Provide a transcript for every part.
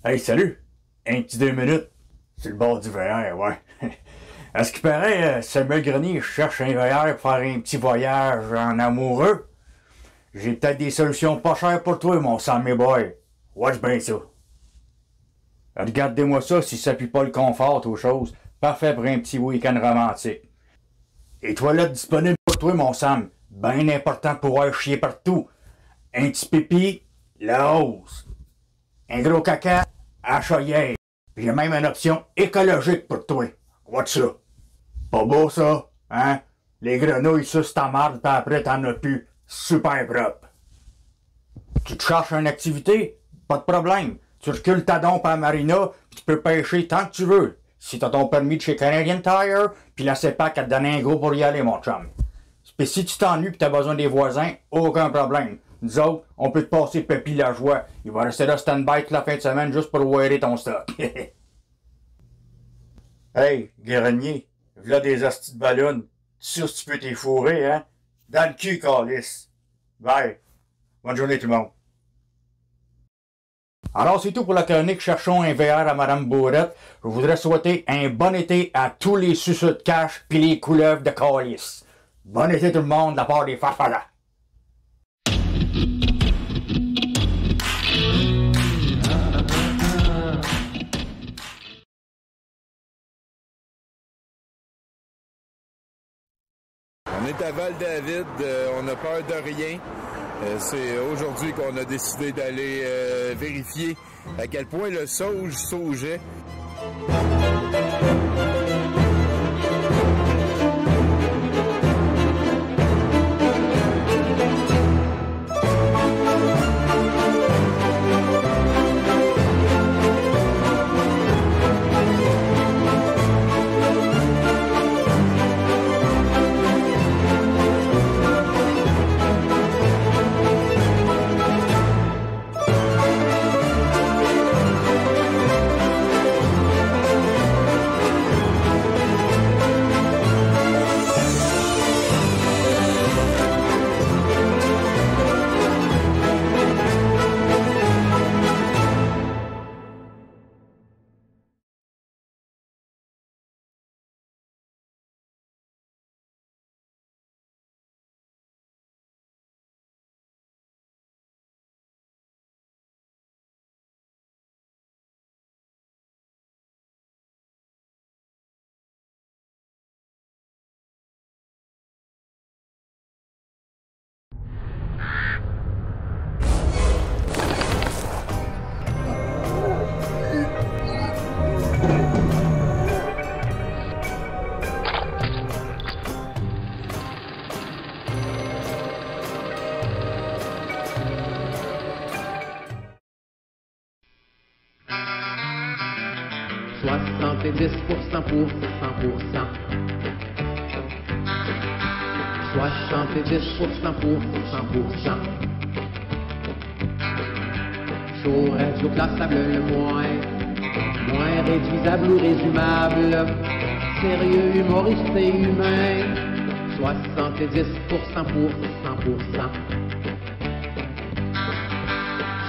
Hey, salut! Un petit 2 minutes. C'est le bord du VR, ouais. À ce qui paraît, Samuel Grenier cherche un VR pour faire un petit voyage en amoureux. J'ai peut-être des solutions pas chères pour toi, mon Sammy boy. Watch bien ça. Regardez-moi ça si ça pue pas le confort ou autre chose. Parfait pour un petit week-end romantique. Et toilettes disponibles pour toi, mon Sam. Ben important pour pouvoir chier partout. Un petit pipi, la hausse. Un gros caca, à choyer. J'ai même une option écologique pour toi. Watch ça. Pas beau ça, hein? Les grenouilles sucent ta marde, pis après t'en as plus. Super propre. Tu te cherches une activité? Pas de problème. Tu recules ta dompe à la marina, pis tu peux pêcher tant que tu veux. Si t'as ton permis de chez Canadian Tire, pis la CEPAC a te donné un gros pour y aller, mon chum. Pis si tu t'ennuies pis t'as besoin des voisins, aucun problème. Nous autres, on peut te passer Pépi la joie. Il va rester là stand-by toute la fin de semaine juste pour wearer ton stock. Hey, Grenier, v'là des hosties de ballon. Tu sais si tu peux t'y fourrer, hein? Dans le cul, calice. Bye. Bonne journée tout le monde. Alors c'est tout pour la chronique Cherchons un VR à Madame Bourrette. Je voudrais souhaiter un bon été à tous les suceux de cash pis les couleuvres de calice. Bon été tout le monde de la part des farfadas. On est à Val-David, on n'a peur de rien. C'est aujourd'hui qu'on a décidé d'aller vérifier à quel point le sauge saugeait. Dix pour 100%. 70% pour 100%. Chaud, radio, classable le moins réduisable ou résumable. Sérieux, humoriste et humain. 70% pour 100%.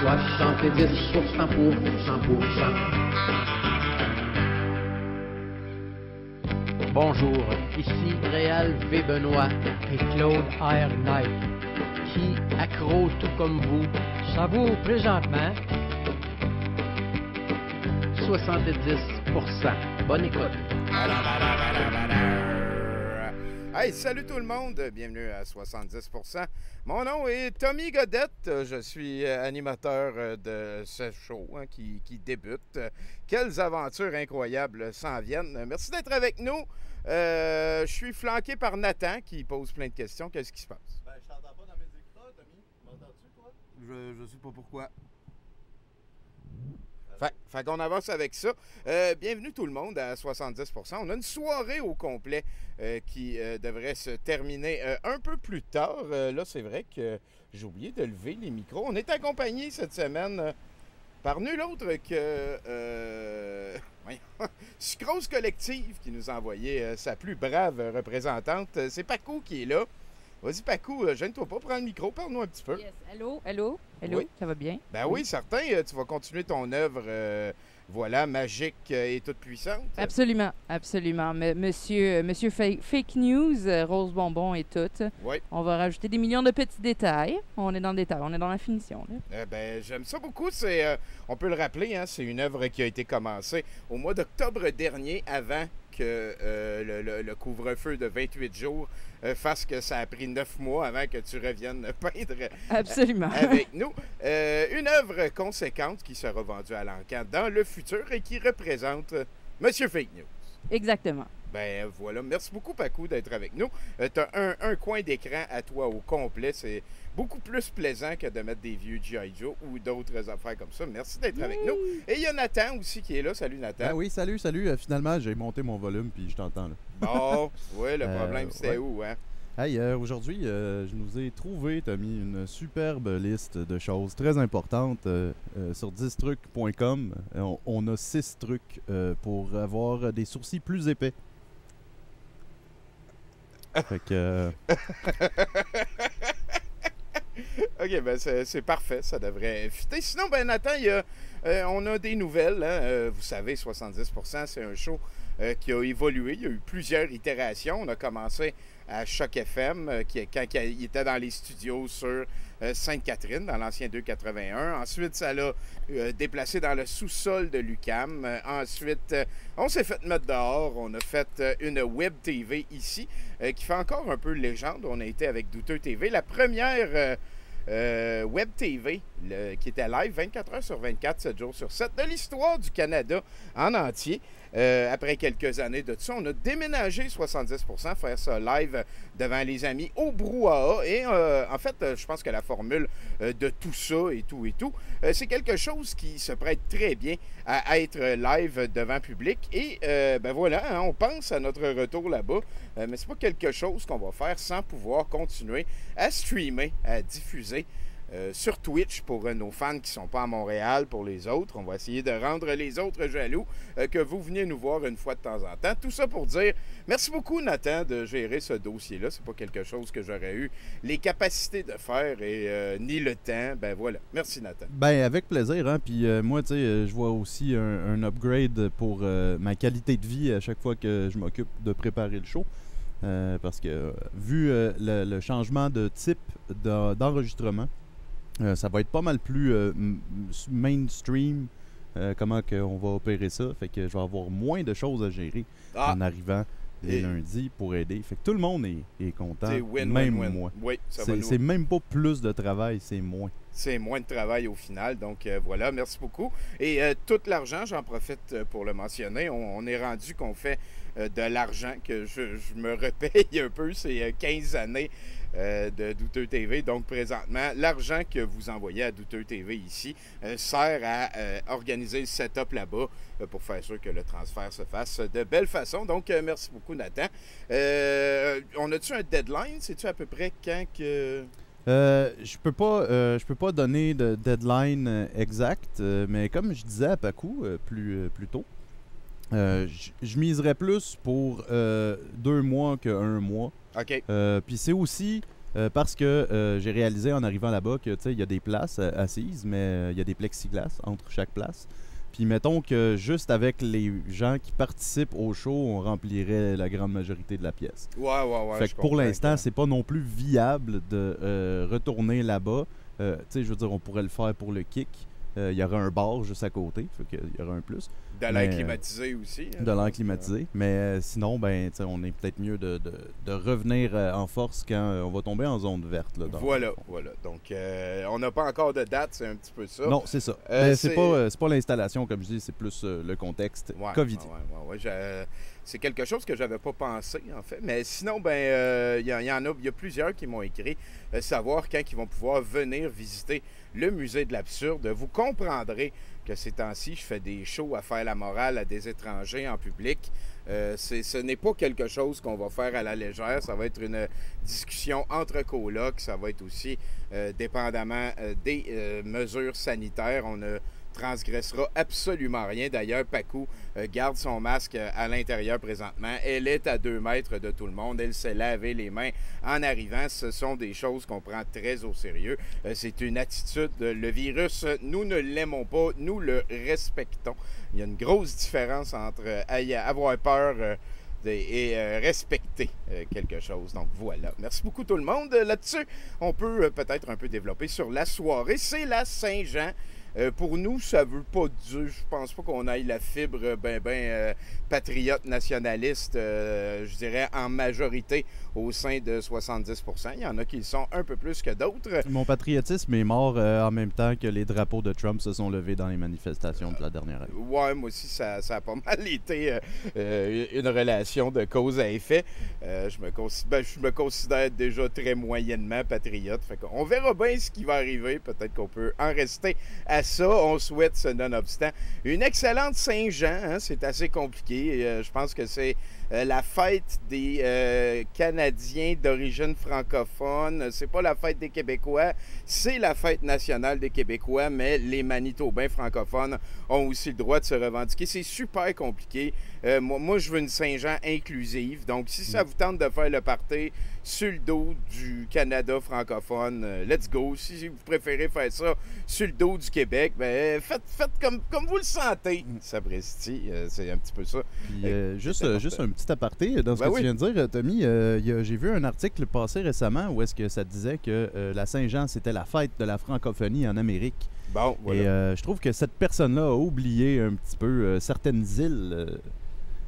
70% pour 100%. Bonjour, ici Réal V. Benoît et Claude R. Knight, qui, accro tout comme vous, savoure présentement 70%. Bonne écoute. Hey, salut tout le monde, bienvenue à 70%. Mon nom est Tommy Godette, je suis animateur de ce show qui débute. Quelles aventures incroyables s'en viennent. Merci d'être avec nous. Je suis flanqué par Nathan qui pose plein de questions. Qu'est-ce qui se passe? Ben, je t'entends pas dans mes écouteurs, Tommy. M'entends-tu, toi? Je sais pas pourquoi. Fait qu'on avance avec ça. Bienvenue tout le monde à 70%. On a une soirée au complet qui devrait se terminer un peu plus tard. Là, c'est vrai que j'ai oublié de lever les micros. On est accompagné cette semaine par nul autre que Sucrose Collective qui nous a envoyé sa plus brave représentante. C'est Paco qui est là. Vas-y, Paco, gêne-toi pas, prends le micro, parle-nous un petit peu. Yes, allô, allô? Hello, Oui. ça va bien? Ben oui, certain. Tu vas continuer ton œuvre, voilà, magique et toute puissante. Absolument, absolument. Monsieur fake News, Rose Bonbon et tout. Oui. On va rajouter des millions de petits détails. On est dans le détail, on est dans la finition. Là. Ben, j'aime ça beaucoup. On peut le rappeler, hein, c'est une œuvre qui a été commencée au mois d'octobre dernier, avant que le couvre-feu de 28 jours fasse que ça a pris 9 mois avant que tu reviennes peindre Absolument. avec nous. Une œuvre conséquente qui sera vendue à l'encan dans le futur et qui représente Monsieur Fake News. Exactement. Ben voilà, merci beaucoup Pacou d'être avec nous. Tu as un coin d'écran à toi au complet, c'est beaucoup plus plaisant que de mettre des vieux G.I. Joe ou d'autres affaires comme ça. Merci d'être avec nous. Et il y a Nathan aussi qui est là. Salut Nathan. Ah oui, salut. Finalement, j'ai monté mon volume puis je t'entends là. Bon, oui, le problème c'était ouais. où, hein? Hey, aujourd'hui, je nous ai trouvé, Tommy, une superbe liste de choses très importantes sur 10trucs.com. On a 6 trucs pour avoir des sourcils plus épais. Fait que... OK, ben c'est parfait, ça devrait fitter. Sinon, ben Nathan, on a des nouvelles. Hein? Vous savez, 70%, c'est un show qui a évolué. Il y a eu plusieurs itérations. On a commencé à Choc FM, quand il était dans les studios sur Sainte-Catherine, dans l'ancien 281. Ensuite, ça l'a déplacé dans le sous-sol de l'UQAM. Ensuite, on s'est fait mettre dehors. On a fait une web TV ici, qui fait encore un peu légende. On a été avec Douteux TV. La première web TV qui était live 24 heures sur 24, 7 jours sur 7 de l'histoire du Canada en entier. Après quelques années de ça, on a déménagé 70%, faire ça live devant les amis au brouhaha. Et en fait, je pense que la formule de tout ça et tout, c'est quelque chose qui se prête très bien à être live devant public. Et ben voilà, hein, on pense à notre retour là-bas, mais c'est pas quelque chose qu'on va faire sans pouvoir continuer à streamer, à diffuser. Sur Twitch pour nos fans qui ne sont pas à Montréal, pour les autres. On va essayer de rendre les autres jaloux que vous veniez nous voir une fois de temps en temps. Tout ça pour dire merci beaucoup, Nathan, de gérer ce dossier-là. C'est pas quelque chose que j'aurais eu les capacités de faire et ni le temps. Ben voilà. Merci, Nathan. Ben, avec plaisir. Hein? Puis moi, tu sais, je vois aussi un upgrade pour ma qualité de vie à chaque fois que je m'occupe de préparer le show. Parce que vu le changement de type d'enregistrement, ça va être pas mal plus mainstream comment on va opérer ça. Fait que je vais avoir moins de choses à gérer en arrivant les lundis pour aider. Fait que tout le monde est content, même moi. Oui, c'est même pas plus de travail, c'est moins. C'est moins de travail au final. Donc voilà, merci beaucoup. Et tout l'argent, j'en profite pour le mentionner. On est rendu qu'on fait de l'argent que je me repaye un peu ces 15 années de Douteux TV. Donc présentement, l'argent que vous envoyez à Douteux TV ici sert à organiser le setup là-bas pour faire sûr que le transfert se fasse de belle façon. Donc merci beaucoup, Nathan. On a-tu un deadline? Sais-tu à peu près quand que... je peux pas donner de deadline exact, mais comme je disais à Pacou plus tôt, je miserais plus pour 2 mois que 1 mois. OK. Puis c'est aussi parce que j'ai réalisé en arrivant là-bas que il y a des places assises, mais il y a des plexiglas entre chaque place. Puis mettons que juste avec les gens qui participent au show, on remplirait la grande majorité de la pièce. Ouais. Fait que pour l'instant, c'est pas non plus viable de retourner là-bas. Je veux dire, on pourrait le faire pour le kick. Il y aurait un bar juste à côté, fait qu'il y aurait un plus. De l'air climatisé aussi. Hein, de l'air climatisé. Mais sinon, ben, on est peut-être mieux de revenir en force quand on va tomber en zone verte. Là, voilà. Donc, on n'a pas encore de date, c'est un petit peu ça. Non, c'est ça. C'est pas l'installation, comme je dis, c'est plus le contexte COVID. Ouais. C'est quelque chose que j'avais pas pensé, en fait. Mais sinon, ben, il y a plusieurs qui m'ont écrit savoir quand ils vont pouvoir venir visiter le musée de l'absurde. Vous comprendrez que ces temps-ci, je fais des shows à faire la morale à des étrangers en public. Ce n'est pas quelque chose qu'on va faire à la légère. Ça va être une discussion entre colocs. Ça va être aussi dépendamment des mesures sanitaires. On a transgressera absolument rien. D'ailleurs, Pacu garde son masque à l'intérieur présentement. Elle est à 2 mètres de tout le monde. Elle s'est lavé les mains en arrivant. Ce sont des choses qu'on prend très au sérieux. C'est une attitude. Le virus, nous ne l'aimons pas, nous le respectons. Il y a une grosse différence entre avoir peur et respecter quelque chose. Donc voilà. Merci beaucoup tout le monde. Là-dessus, on peut peut-être un peu développer sur la soirée. C'est la Saint-Jean. Pour nous, ça veut pas dire, je pense pas qu'on aille la fibre patriote nationaliste, je dirais en majorité au sein de 70%. Il y en a qui le sont un peu plus que d'autres. Mon patriotisme est mort en même temps que les drapeaux de Trump se sont levés dans les manifestations de la dernière année. Ouais, moi aussi, ça a pas mal été une relation de cause à effet. Je me considère déjà très moyennement patriote. Fait qu'on verra bien ce qui va arriver. Peut-être qu'on peut en rester à ça. On souhaite, ce nonobstant, une excellente Saint-Jean. Hein? C'est assez compliqué. Je pense que c'est la fête des Canadiens d'origine francophone. C'est pas la fête des Québécois, c'est la fête nationale des Québécois, mais les Manitobains francophones ont aussi le droit de se revendiquer. C'est super compliqué. Moi, je veux une Saint-Jean inclusive. Donc, si ça vous tente de faire le party sur le dos du Canada francophone, let's go. Si vous préférez faire ça sur le dos du Québec, ben faites comme vous le sentez. Sapristi, c'est un petit peu ça. Puis, juste un petit aparté dans ce que tu viens de dire, Tommy. J'ai vu un article passé récemment où est-ce que ça disait que la Saint-Jean, c'était la fête de la francophonie en Amérique. Bon, voilà. Et je trouve que cette personne-là a oublié un petit peu certaines îles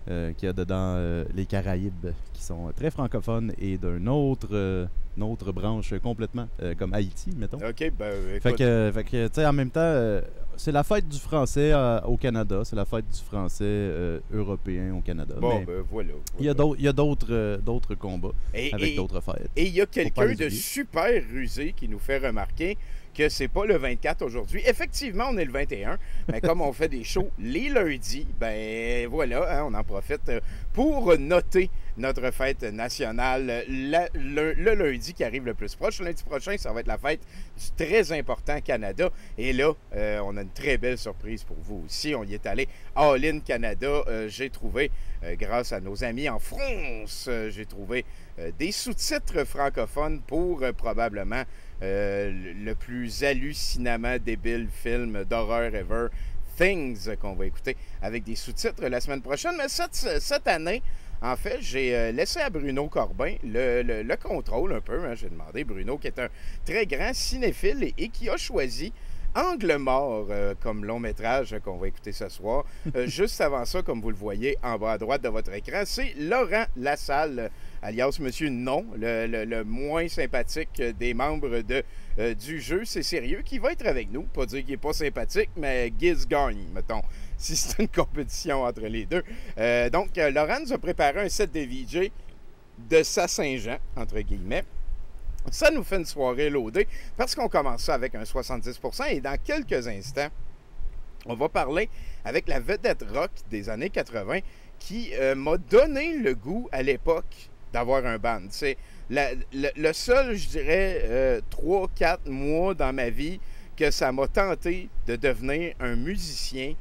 qu'il y a dedans les Caraïbes, qui sont très francophones, et d'une autre branche complètement, comme Haïti, mettons. OK, ben écoute. Fait que tu sais, en même temps, c'est la fête du français au Canada, c'est la fête du français européen au Canada. Bon, mais ben voilà. il y a d'autres combats avec d'autres fêtes. Et il y a quelqu'un de super rusé qui nous fait remarquer que c'est pas le 24 aujourd'hui. Effectivement, on est le 21, mais comme on fait des shows les lundis, ben voilà, hein, on en profite pour noter notre fête nationale le lundi qui arrive le plus proche. Lundi prochain, ça va être la fête du très important Canada. Et là, on a une très belle surprise pour vous aussi. On y est allé All In Canada. J'ai trouvé, grâce à nos amis en France, j'ai trouvé des sous-titres francophones pour probablement le plus hallucinamment débile film d'horreur ever, Things, qu'on va écouter avec des sous-titres la semaine prochaine. Mais cette année, en fait, j'ai laissé à Bruno Corbin le contrôle un peu. Hein. J'ai demandé, Bruno, qui est un très grand cinéphile et qui a choisi Angle mort comme long métrage qu'on va écouter ce soir. Juste avant ça, comme vous le voyez en bas à droite de votre écran, c'est Laurent Lassalle, alias Monsieur Non, le moins sympathique des membres du jeu. C'est sérieux, qui va être avec nous. Pas dire qu'il n'est pas sympathique, mais Giz gagne, mettons, si c'est une compétition entre les deux. Donc, Laurent nous a préparé un set de VJ de sa Saint-Jean, entre guillemets. Ça nous fait une soirée loadée parce qu'on commence ça avec un 70% et dans quelques instants, on va parler avec la vedette rock des années 80 qui m'a donné le goût à l'époque d'avoir un band. C'est le seul, je dirais, 3-4 mois dans ma vie que ça m'a tenté de devenir un musicien.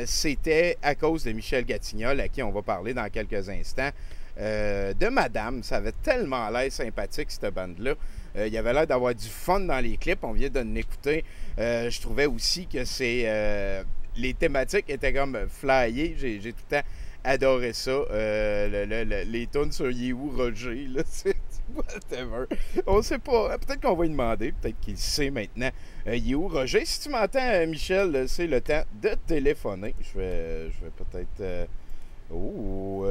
C'était à cause de Michel Gatignol, à qui on va parler dans quelques instants. De Madame, ça avait tellement l'air sympathique, cette bande-là. Il y avait l'air d'avoir du fun dans les clips, on vient de l'écouter. Je trouvais aussi que les thématiques étaient comme flyées. J'ai tout le temps adoré ça. Les tunes sur Yehou Roger, là, c'est whatever. On sait pas, peut-être qu'on va lui demander, peut-être qu'il sait maintenant. Yehou Roger, si tu m'entends, Michel, c'est le temps de téléphoner. Je vais peut-être...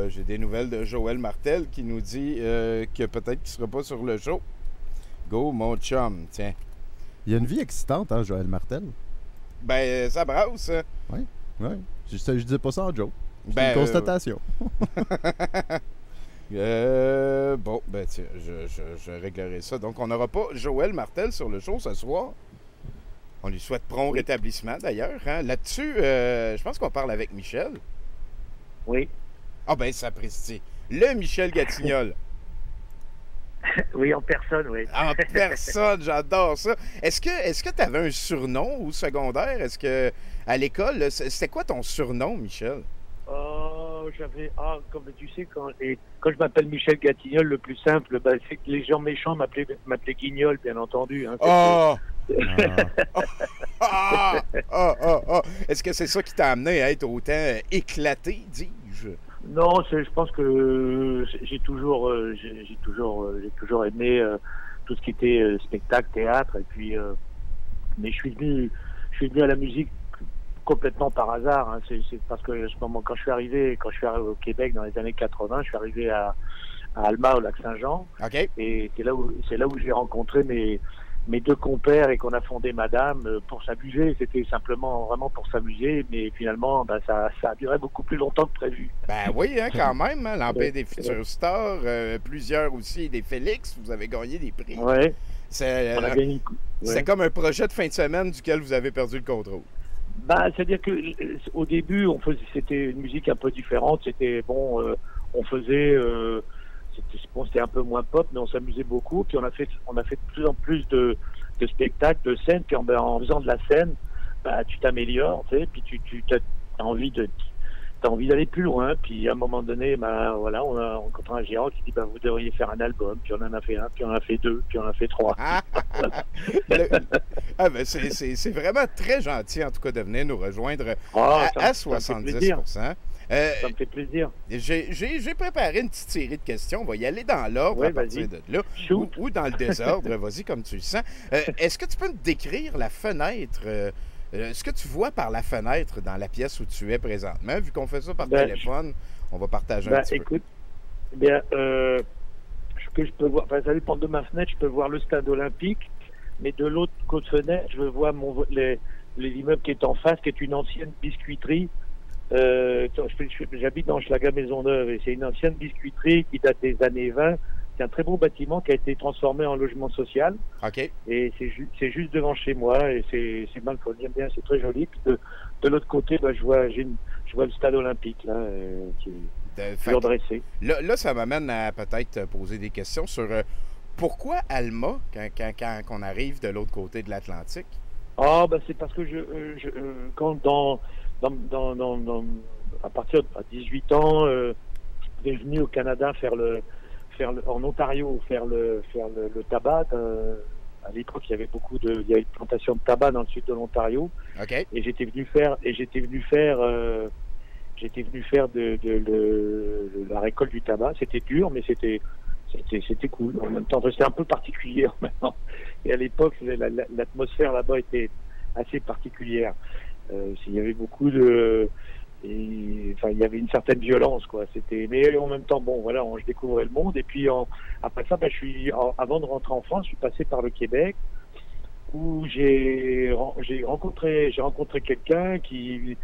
j'ai des nouvelles de Joël Martel qui nous dit que peut-être qu'il ne sera pas sur le show. Go, mon chum, tiens. Il y a une vie excitante, hein, Joël Martel? Ben, ça brasse. Oui. Je disais pas ça en joke. C'est une constatation. Bon, ben tiens, je réglerai ça. Donc, on n'aura pas Joël Martel sur le show ce soir. On lui souhaite prompt rétablissement, d'ailleurs. Hein. Là-dessus, je pense qu'on parle avec Michel. Oui. Ah ben, ça apprécie. Le Michel Gatignol. Oui, en personne, oui. En personne, j'adore ça. Est-ce que tu avais un surnom au secondaire? Est-ce que à l'école, là, c'était quoi ton surnom, Michel? Oh, comme tu sais, quand je m'appelle Michel Gatignol, le plus simple, c'est que les gens méchants m'appelaient Guignol, bien entendu. Hein, Oh! Est-ce que c'est ça qui t'a amené à être autant éclaté, dis-je? Non, je pense que j'ai toujours aimé tout ce qui était spectacle, théâtre, et puis mais je suis venu à la musique complètement par hasard. Hein. C'est parce que quand je suis arrivé au Québec dans les années 80, je suis arrivé à Alma, au Lac-Saint-Jean, OK. et c'est là où j'ai rencontré mes deux compères et qu'on a fondé Madame pour s'amuser. C'était simplement vraiment pour s'amuser, mais finalement, ça a duré beaucoup plus longtemps que prévu. Ben oui, hein, quand même. Hein, l'Empire des futurs stars, plusieurs aussi, des Félix, vous avez gagné des prix. Ouais. C'est On a gagné comme un projet de fin de semaine duquel vous avez perdu le contrôle. C'est-à-dire que au début, c'était une musique un peu différente. C'était on faisait, c'était un peu moins pop, mais on s'amusait beaucoup. Puis on a fait de plus en plus de spectacles, de scènes. Puis en faisant de la scène, tu t'améliores, tu sais. Puis t'as envie d'aller plus loin. Puis à un moment donné, voilà, on a rencontré un gérant qui dit vous devriez faire un album. Puis on en a fait un, puis on en a fait deux, puis on en a fait trois. C'est vraiment très gentil, en tout cas, de venir nous rejoindre à 70%. Ça me fait plaisir. J'ai préparé une petite série de questions. On va y aller dans l'ordre à partir de là. Ou dans le désordre. Vas-y, comme tu le sens. Est-ce que tu peux me décrire la fenêtre? Ce que tu vois par la fenêtre dans la pièce où tu es présentement? Vu qu'on fait ça par téléphone, on va partager un petit peu. Ce que je peux voir, ça dépend de ma fenêtre, je peux voir le stade olympique, mais de l'autre côté fenêtre, je vois l'immeuble qui est en face, qui est une ancienne biscuiterie. J'habite dans Schlaga Maisonneuve et c'est une ancienne biscuiterie qui date des années 20. C'est un très beau bâtiment qui a été transformé en logement social. OK. Et c'est juste devant chez moi et c'est mal qu'on aime bien, c'est très joli. Puis de l'autre côté, je vois le stade olympique là, qui est toujours dressé. Là, ça m'amène à peut-être poser des questions sur pourquoi Alma quand on arrive de l'autre côté de l'Atlantique? C'est parce que à partir de 18 ans, je suis venu au Canada en Ontario faire le tabac. À l'époque, il y avait il y avait une plantation de tabac dans le sud de l'Ontario. OK. Et j'étais venu faire de la récolte du tabac. C'était dur, mais c'était cool. En même temps, c'était un peu particulier en même temps. Et à l'époque, l'atmosphère là-bas était assez particulière. Il y avait beaucoup il y avait une certaine violence, quoi. Mais en même temps, je découvrais le monde. Et puis après ça, avant de rentrer en France, je suis passé par le Québec, où j'ai rencontré quelqu'un qui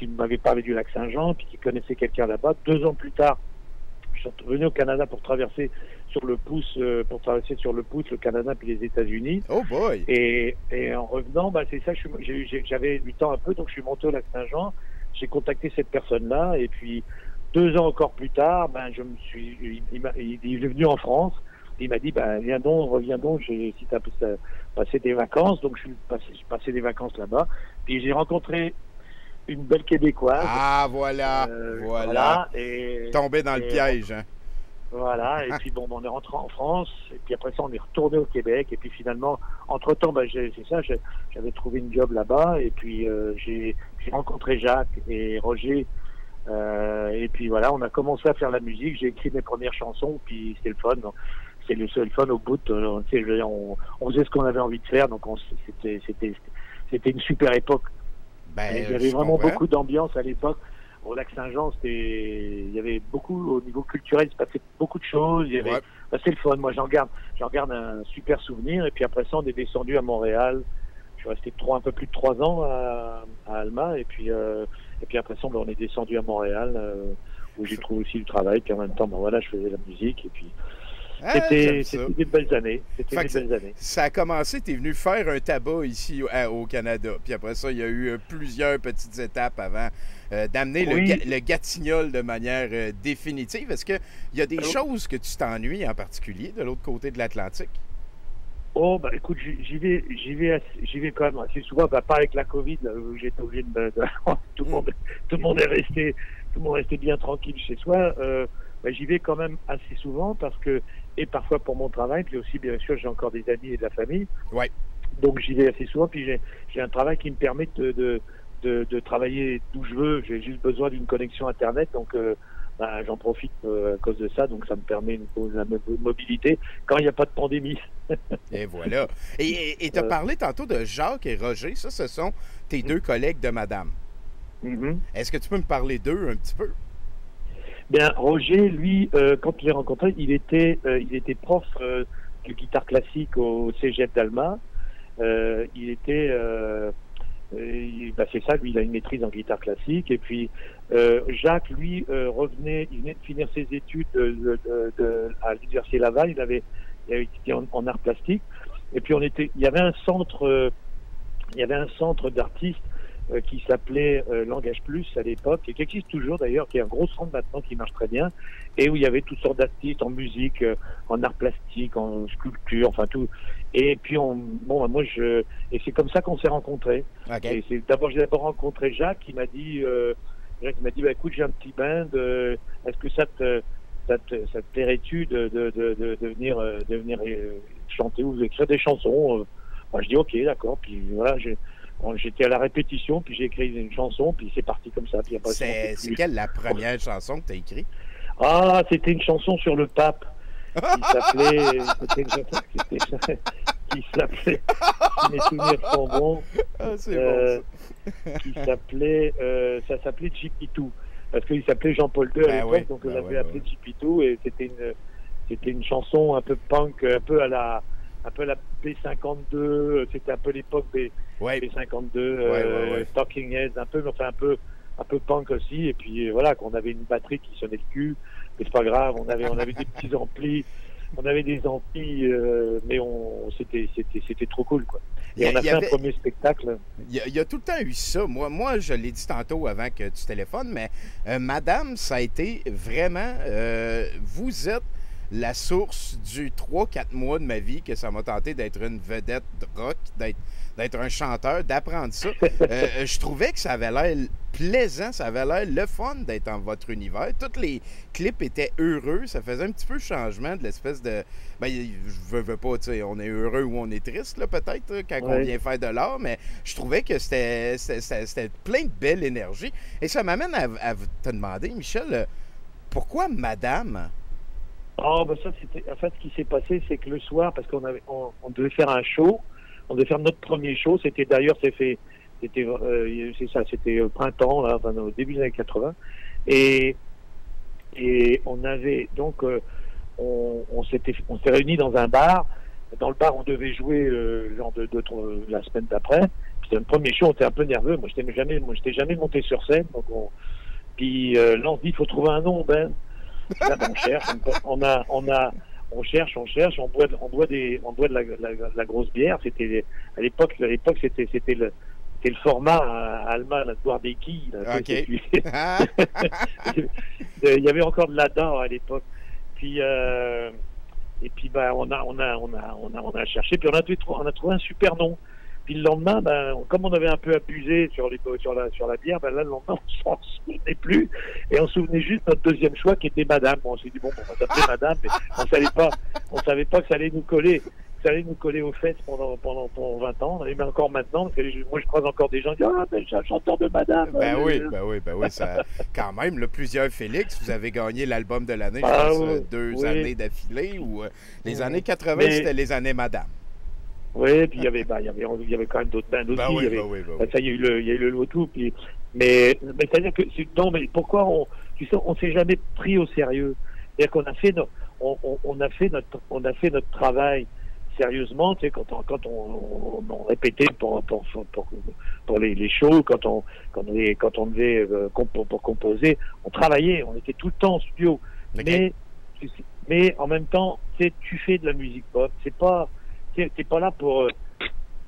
m'avait parlé du Lac-Saint-Jean, puis qui connaissait quelqu'un là-bas. 2 ans plus tard, je suis revenu au Canada pour traverser sur le pouce le Canada puis les États-Unis. Oh boy! Et en revenant, c'est ça, j'avais 8 ans un peu, donc je suis monté au Lac-Saint-Jean. J'ai contacté cette personne-là, et puis 2 ans encore plus tard, il est venu en France. Il m'a dit, reviens donc, si tu as passé des vacances. Donc je suis passé des vacances là-bas. Puis j'ai rencontré une belle Québécoise. Ah, voilà. Tombé dans le piège, hein. Voilà, et puis on est rentré en France, et puis après ça, on est retourné au Québec, et puis finalement, entre-temps, j'avais trouvé une job là-bas, et puis j'ai rencontré Jacques et Roger, et puis voilà, on a commencé à faire la musique, j'ai écrit mes premières chansons, puis c'était le fun, c'est le seul fun au bout, on faisait ce qu'on avait envie de faire, donc c'était une super époque. Il y avait vraiment beaucoup d'ambiance à l'époque. Au Lac-Saint-Jean, il y avait beaucoup, au niveau culturel, il se passait beaucoup de choses. C'est le fun. Moi, j'en garde un super souvenir. Et puis après ça, on est descendu à Montréal. Je suis resté un peu plus de 3 ans à Alma. Et puis après ça, on est descendu à Montréal, où j'ai trouvé aussi du travail. Puis en même temps, je faisais la musique. Et puis j'aime C'était ça. des belles années. C'était Fait des que belles années. Ça a commencé, tu es venu faire un tabac ici au Canada. Puis après ça, il y a eu plusieurs petites étapes avant d'amener Oui. le Gatignolles de manière définitive. Est-ce qu'il y a des choses que tu t'ennuies en particulier de l'autre côté de l'Atlantique? Oh, bah écoute, j'y vais quand même assez souvent, bah, pas avec la Covid, là, où j'étais obligé tout le monde est resté bien tranquille chez soi. Bah, j'y vais quand même assez souvent parce que, et parfois pour mon travail, puis aussi, bien sûr, j'ai encore des amis et de la famille. Ouais. Donc j'y vais assez souvent, puis j'ai un travail qui me permet de travailler d'où je veux. J'ai juste besoin d'une connexion Internet, donc bah, j'en profite à cause de ça, donc ça me permet une mobilité quand il n'y a pas de pandémie. Et voilà. Et tu as parlé tantôt de Jacques et Roger. Ça, ce sont tes deux collègues de madame. Mhm. Est-ce que tu peux me parler d'eux un petit peu? Bien, Roger, lui, quand je l'ai rencontré, il était prof de guitare classique au Cégep d'Alma. Bah, c'est ça, lui, il a une maîtrise en guitare classique. Et puis, Jacques, lui, il venait de finir ses études à l'Université Laval. Il avait étudié en art plastique. Et puis, il y avait un centre d'artistes qui s'appelait Langage Plus à l'époque, et qui existe toujours d'ailleurs, qui est un gros centre maintenant qui marche très bien, et où il y avait toutes sortes d'artistes en musique, en art plastique, en sculpture, enfin tout. Et puis et c'est comme ça qu'on s'est rencontrés. Okay. Et j'ai d'abord rencontré Jacques qui m'a dit, bah, écoute, j'ai un petit band, est-ce que ça te plairait-tu de venir chanter ou écrire des chansons? Moi, je dis ok, d'accord. Puis voilà, j'étais à la répétition, puis j'ai écrit une chanson, puis c'est parti comme ça. Puis c'est quelle la première chanson que tu as écrite? Ah, c'était une chanson sur le pape qui s'appelait, si mes souvenirs sont bons, Ah, c'est bon, ça s'appelait Chipitou, parce qu'il s'appelait Jean-Paul II à l'époque, donc on l'avait appelé Chipitou, et c'était une chanson un peu punk, un peu à la P52, c'était un peu l'époque des P52, Talking Heads, un peu punk aussi, et puis voilà, qu'on avait une batterie qui sonnait le cul, mais c'est pas grave, on avait des petits amplis, mais c'était trop cool, quoi. Et on a fait un premier spectacle. Il y a tout le temps eu ça. Moi, je l'ai dit tantôt avant que tu téléphones, mais madame, ça a été vraiment, vous êtes la source du 3-4 mois de ma vie que ça m'a tenté d'être une vedette de rock, d'être un chanteur, d'apprendre ça. Je trouvais que ça avait l'air plaisant, ça avait l'air le fun d'être dans votre univers. Tous les clips étaient heureux, ça faisait un petit peu changement de l'espèce de... Ben, je veux pas, tu sais, on est heureux ou on est triste, là, peut-être, quand on vient faire de l'art, mais je trouvais que c'était plein de belle énergie. Et ça m'amène à te demander, Michel, pourquoi madame? Oh, ben ça, en fait, ce qui s'est passé, c'est que le soir, parce qu'on devait faire un show, on devait faire notre premier show, c'était au printemps, là, enfin, au début des années 80, et on avait, donc, on s'est réunis dans un bar. Dans le bar, on devait jouer la semaine d'après. C'était le premier show, on était un peu nerveux. Moi, j'étais jamais monté sur scène. Donc puis là, on se dit, il faut trouver un nom, Ben. Là, on cherche, on cherche, on boit de la grosse bière. C'était à l'époque, c'était le format à Alma, de boire des quilles. Là, okay. Il y avait encore de la dent à l'époque. Puis et puis bah on a cherché, puis on a trouvé un super nom. Puis le lendemain, comme on avait un peu abusé sur la bière, là le lendemain on s'en souvenait plus et on se souvenait juste de notre deuxième choix qui était Madame. Bon, on s'est dit bon, on va s'appeler Madame, mais on savait pas que ça allait nous coller. Ça allait nous coller aux fesses pendant 20 ans. Mais encore maintenant, parce que moi je croise encore des gens qui disent ah ben j'ai un chanteur de Madame. Ben oui, ça quand même, plusieurs Félix, vous avez gagné l'album de l'année, je pense, 2 années d'affilée, ou les années 80, c'était les années Madame. Oui, puis il y avait quand même d'autres bandes aussi. Ça, il y a eu le Loto, puis mais c'est-à-dire que mais pourquoi on s'est jamais pris au sérieux. C'est-à-dire qu'on a fait notre travail sérieusement, tu sais, quand on répétait pour les shows, quand on devait pour composer, on travaillait, on était tout le temps en studio. Okay. Mais mais en même temps, tu fais de la musique pop. T'es pas là pour...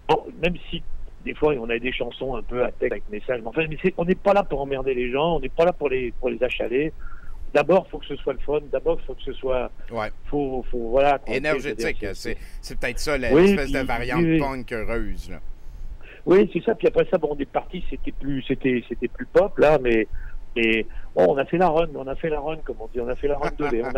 bon, même si des fois on a des chansons un peu à texte avec message, mais enfin, on n'est pas là pour emmerder les gens, on n'est pas là pour les achaler. D'abord, il faut que ce soit le fun. D'abord, il faut que ce soit... Faut voilà... énergétique. C'est peut-être ça, l'espèce de variante punk heureuse, là. Oui, c'est ça. Puis après ça, bon, on est parti, c'était plus pop, là, mais bon, on a fait la run, comme on dit. On a fait la run de lait. On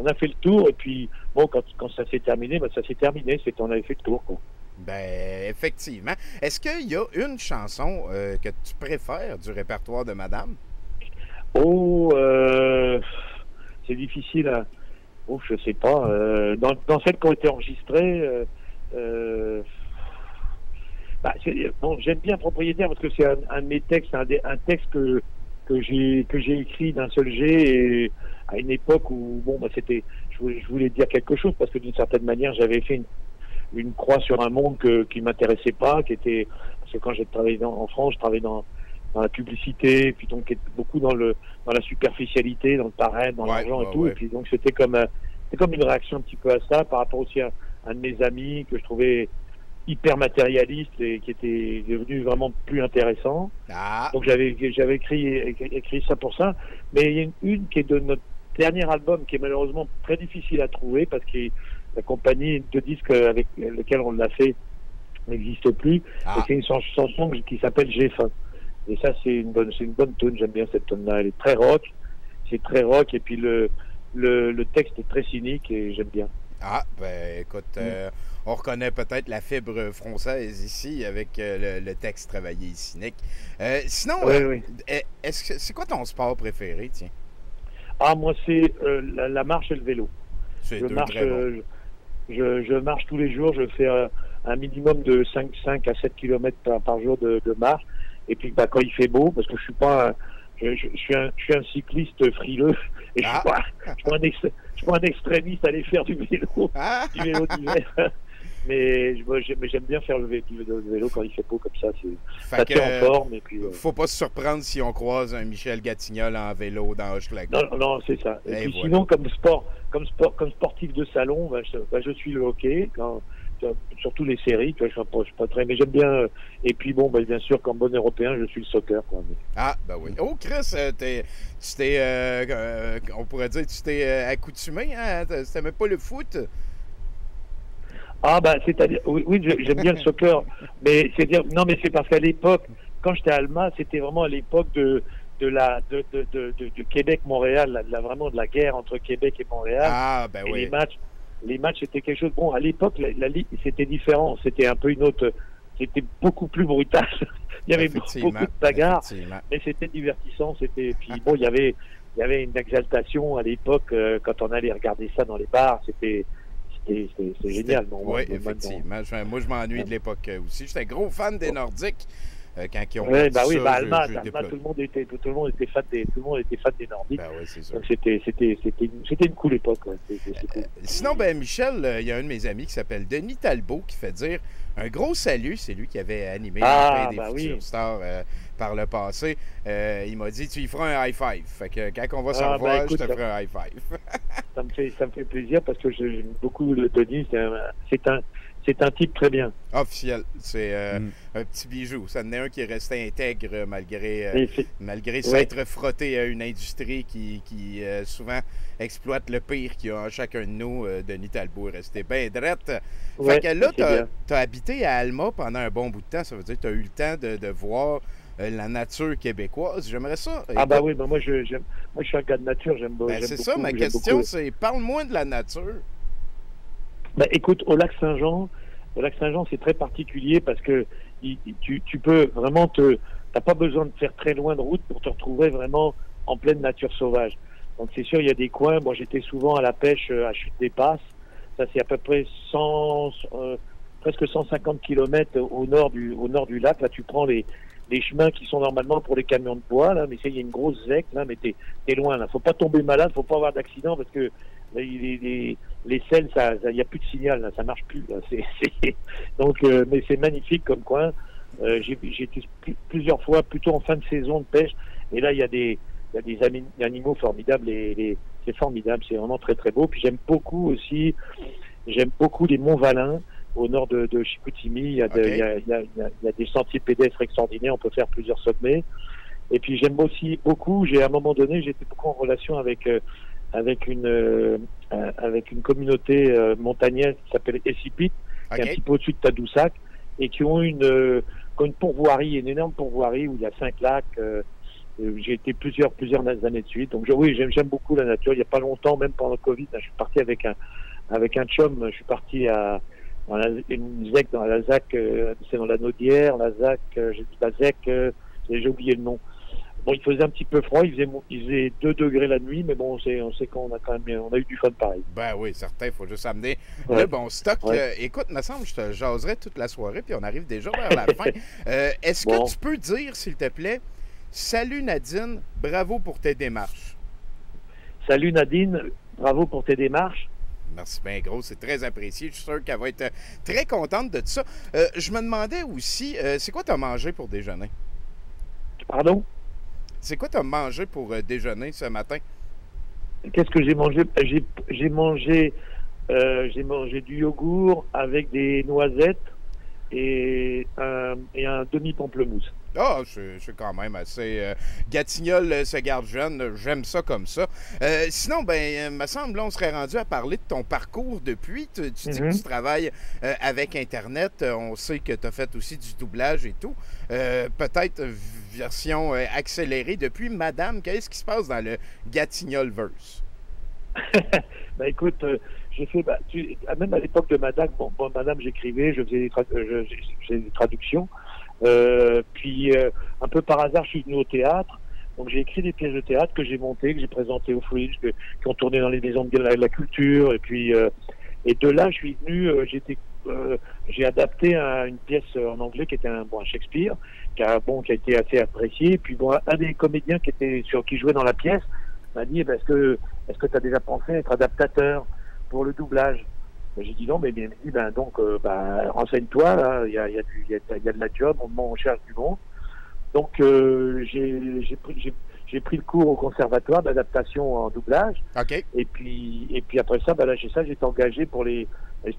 a fait le tour. Et puis, bon, quand ça s'est terminé, ça s'est terminé. On avait fait le tour, quoi. Ben, effectivement. Est-ce qu'il y a une chanson que tu préfères du répertoire de Madame? Oh, c'est difficile à... Oh, je sais pas. Dans celles qui ont été enregistrées, bon, j'aime bien Propriétaire parce que c'est un de mes textes, un texte que j'ai écrit d'un seul jet et à une époque où, bon, c'était... Je voulais dire quelque chose parce que d'une certaine manière, j'avais fait une croix sur un monde qui m'intéressait pas, qui était... Parce que quand j'ai travaillé en France, je travaillais dans la publicité, puis donc beaucoup dans la superficialité, dans le paraître, dans l'argent et tout. Et puis donc c'était comme une réaction un petit peu à ça, par rapport aussi à un de mes amis que je trouvais hyper matérialiste et qui était devenu vraiment plus intéressant. Donc j'avais écrit ça pour ça. Mais il y a une qui est de notre dernier album qui est malheureusement très difficile à trouver parce que la compagnie de disques avec laquelle on l'a fait n'existe plus. Et c'est une chanson qui s'appelle J'ai faim. Et ça, c'est une bonne tune. J'aime bien cette tune-là. Elle est très rock. C'est très rock. Et puis le texte est très cynique et j'aime bien. Ben écoute, on reconnaît peut-être la fibre française ici avec le texte travaillé et cynique. Sinon, c'est quoi ton sport préféré, tiens? Moi, c'est la marche et le vélo. Je marche tous les jours. Je fais un minimum de 5 à 7 km par jour de marche. Et puis quand il fait beau, parce que je suis pas je suis un cycliste frileux et je suis pas un extrémiste à aller faire du vélo d'hiver. Mais j'aime bien faire le vélo quand il fait beau comme ça. Ça tient en forme. Et puis, faut pas se surprendre si on croise un Michel Gatignol en vélo dans Hochelaga. Non, c'est ça. Et puis, sinon, comme sportif de salon, je suis le hockey. Surtout les séries, je suis pas très, mais j'aime bien. Et puis bon, bien sûr, comme bon Européen, je suis le soccer, quoi. Ben oui. Oh, Chris, on pourrait dire, tu t'es accoutumé, hein? T'aimais pas le foot? C'est-à-dire, oui, j'aime bien le soccer, mais c'est parce qu'à l'époque, quand j'étais à Alma, c'était vraiment à l'époque de Québec-Montréal, vraiment de la guerre entre Québec et Montréal. Oui. Les matchs étaient quelque chose. Bon, à l'époque, la ligue, c'était différent. C'était un peu une autre. C'était beaucoup plus brutal. Il y avait beaucoup de bagarres, mais c'était divertissant. Puis bon, il y avait une exaltation à l'époque quand on allait regarder ça dans les bars. C'était génial. Oui, effectivement. Moi, je m'ennuie de l'époque aussi. J'étais gros fan des Nordiques. Quand ils ont Alma, tout le monde était fan des Nordiques. Oui, c'est sûr. Donc c'était une cool époque. Cool. Sinon, Michel, il y a un de mes amis qui s'appelle Denis Talbot qui fait dire un gros salut. C'est lui qui avait animé des Futurs Stars par le passé. Il m'a dit tu y feras un high five. Fait que quand on va se revoir, je te ferai un high five. ça me fait plaisir parce que j'aime beaucoup Denis. C'est un type très bien. Officiel. C'est un petit bijou. Ça en est un qui est resté intègre malgré s'être frotté à une industrie qui souvent exploite le pire qu'il y a en chacun de nous. Denis Talbot est resté bien drette. Fait que là, tu as habité à Alma pendant un bon bout de temps. Ça veut dire que tu as eu le temps de voir la nature québécoise. J'aimerais ça. Moi je suis un gars de nature. J'aime beaucoup. C'est ça, ma question, c'est parle-moi de la nature. Écoute, au lac Saint-Jean, c'est très particulier parce que tu peux vraiment t'as pas besoin de faire très loin de route pour te retrouver vraiment en pleine nature sauvage. Donc c'est sûr, il y a des coins. Moi, j'étais souvent à la pêche à Chute des Passes. Ça, c'est à peu près presque 150 km au nord du lac. Là, tu prends les chemins qui sont normalement pour les camions de bois, là, mais il y a une grosse zec, là, mais t'es loin, là. Faut pas tomber malade, faut pas avoir d'accident parce que les selles, il n'y a plus de signal, là, ça marche plus, là. Donc, mais c'est magnifique comme coin. J'ai été plusieurs fois, plutôt en fin de saison de pêche, et là, il y a des animaux formidables, les c'est formidable, c'est vraiment très très beau. Puis j'aime beaucoup les Monts Valin, au nord de Chicoutimi. Il y a des sentiers pédestres extraordinaires, on peut faire plusieurs sommets. Et puis j'aime aussi beaucoup, à un moment donné, j'étais beaucoup en relation avec une communauté montagnaise qui s'appelle Essipit, qui est un petit peu au-dessus de Tadoussac, et qui ont une pourvoirie, une énorme pourvoirie où il y a 5 lacs. J'ai été plusieurs années de suite. Donc oui, j'aime beaucoup la nature. Il n'y a pas longtemps, même pendant le Covid, là, je suis parti avec un chum, je suis parti dans une ZEC, dans la ZAC, c'est dans la Naudière, la ZAC, j'ai dit la ZEC, j'ai oublié le nom. Bon, il faisait un petit peu froid, il faisait 2 degrés la nuit, mais bon, on sait qu'on a quand même, on a eu du fun pareil. Ben oui, certain, il faut juste amener le bon stock. Écoute, me semble, je te jaserai toute la soirée, puis on arrive déjà vers la fin. Est-ce que tu peux dire, s'il te plaît, salut Nadine, bravo pour tes démarches. Salut Nadine, bravo pour tes démarches. Merci bien gros, c'est très apprécié. Je suis sûr qu'elle va être très contente de tout ça. Je me demandais aussi, c'est quoi tu as mangé pour déjeuner? Pardon? C'est quoi tu as mangé pour déjeuner ce matin? Qu'est-ce que j'ai mangé? J'ai mangé du yogourt avec des noisettes et un demi-pamplemousse. Ah, c'est quand même assez... Gatignolles se garde jeune, j'aime ça comme ça. Sinon, me semble, là, on serait rendu à parler de ton parcours depuis. Tu dis que tu travailles avec Internet. On sait que tu as fait aussi du doublage et tout. Peut-être version accélérée. Depuis Madame, qu'est-ce qui se passe dans le Gatignolleverse? Écoute, j'ai fait... même à l'époque de Madame, Madame, j'écrivais, je faisais des traductions. Puis un peu par hasard, je suis venu au théâtre. Donc j'ai écrit des pièces de théâtre que j'ai montées, que j'ai présentées au Fringe, qui ont tourné dans les maisons de la culture. Et puis et de là, je suis venu. J'ai adapté une pièce en anglais qui était un Shakespeare, qui a été assez apprécié. Et puis un des comédiens qui jouait dans la pièce m'a dit est-ce que tu as déjà pensé à être adaptateur pour le doublage? J'ai dit non, mais bien dit, renseigne-toi, là, il y a de la job, on cherche du monde. Donc j'ai pris le cours au conservatoire d'adaptation en doublage. Okay. Et puis après ça, j'ai été engagé pour les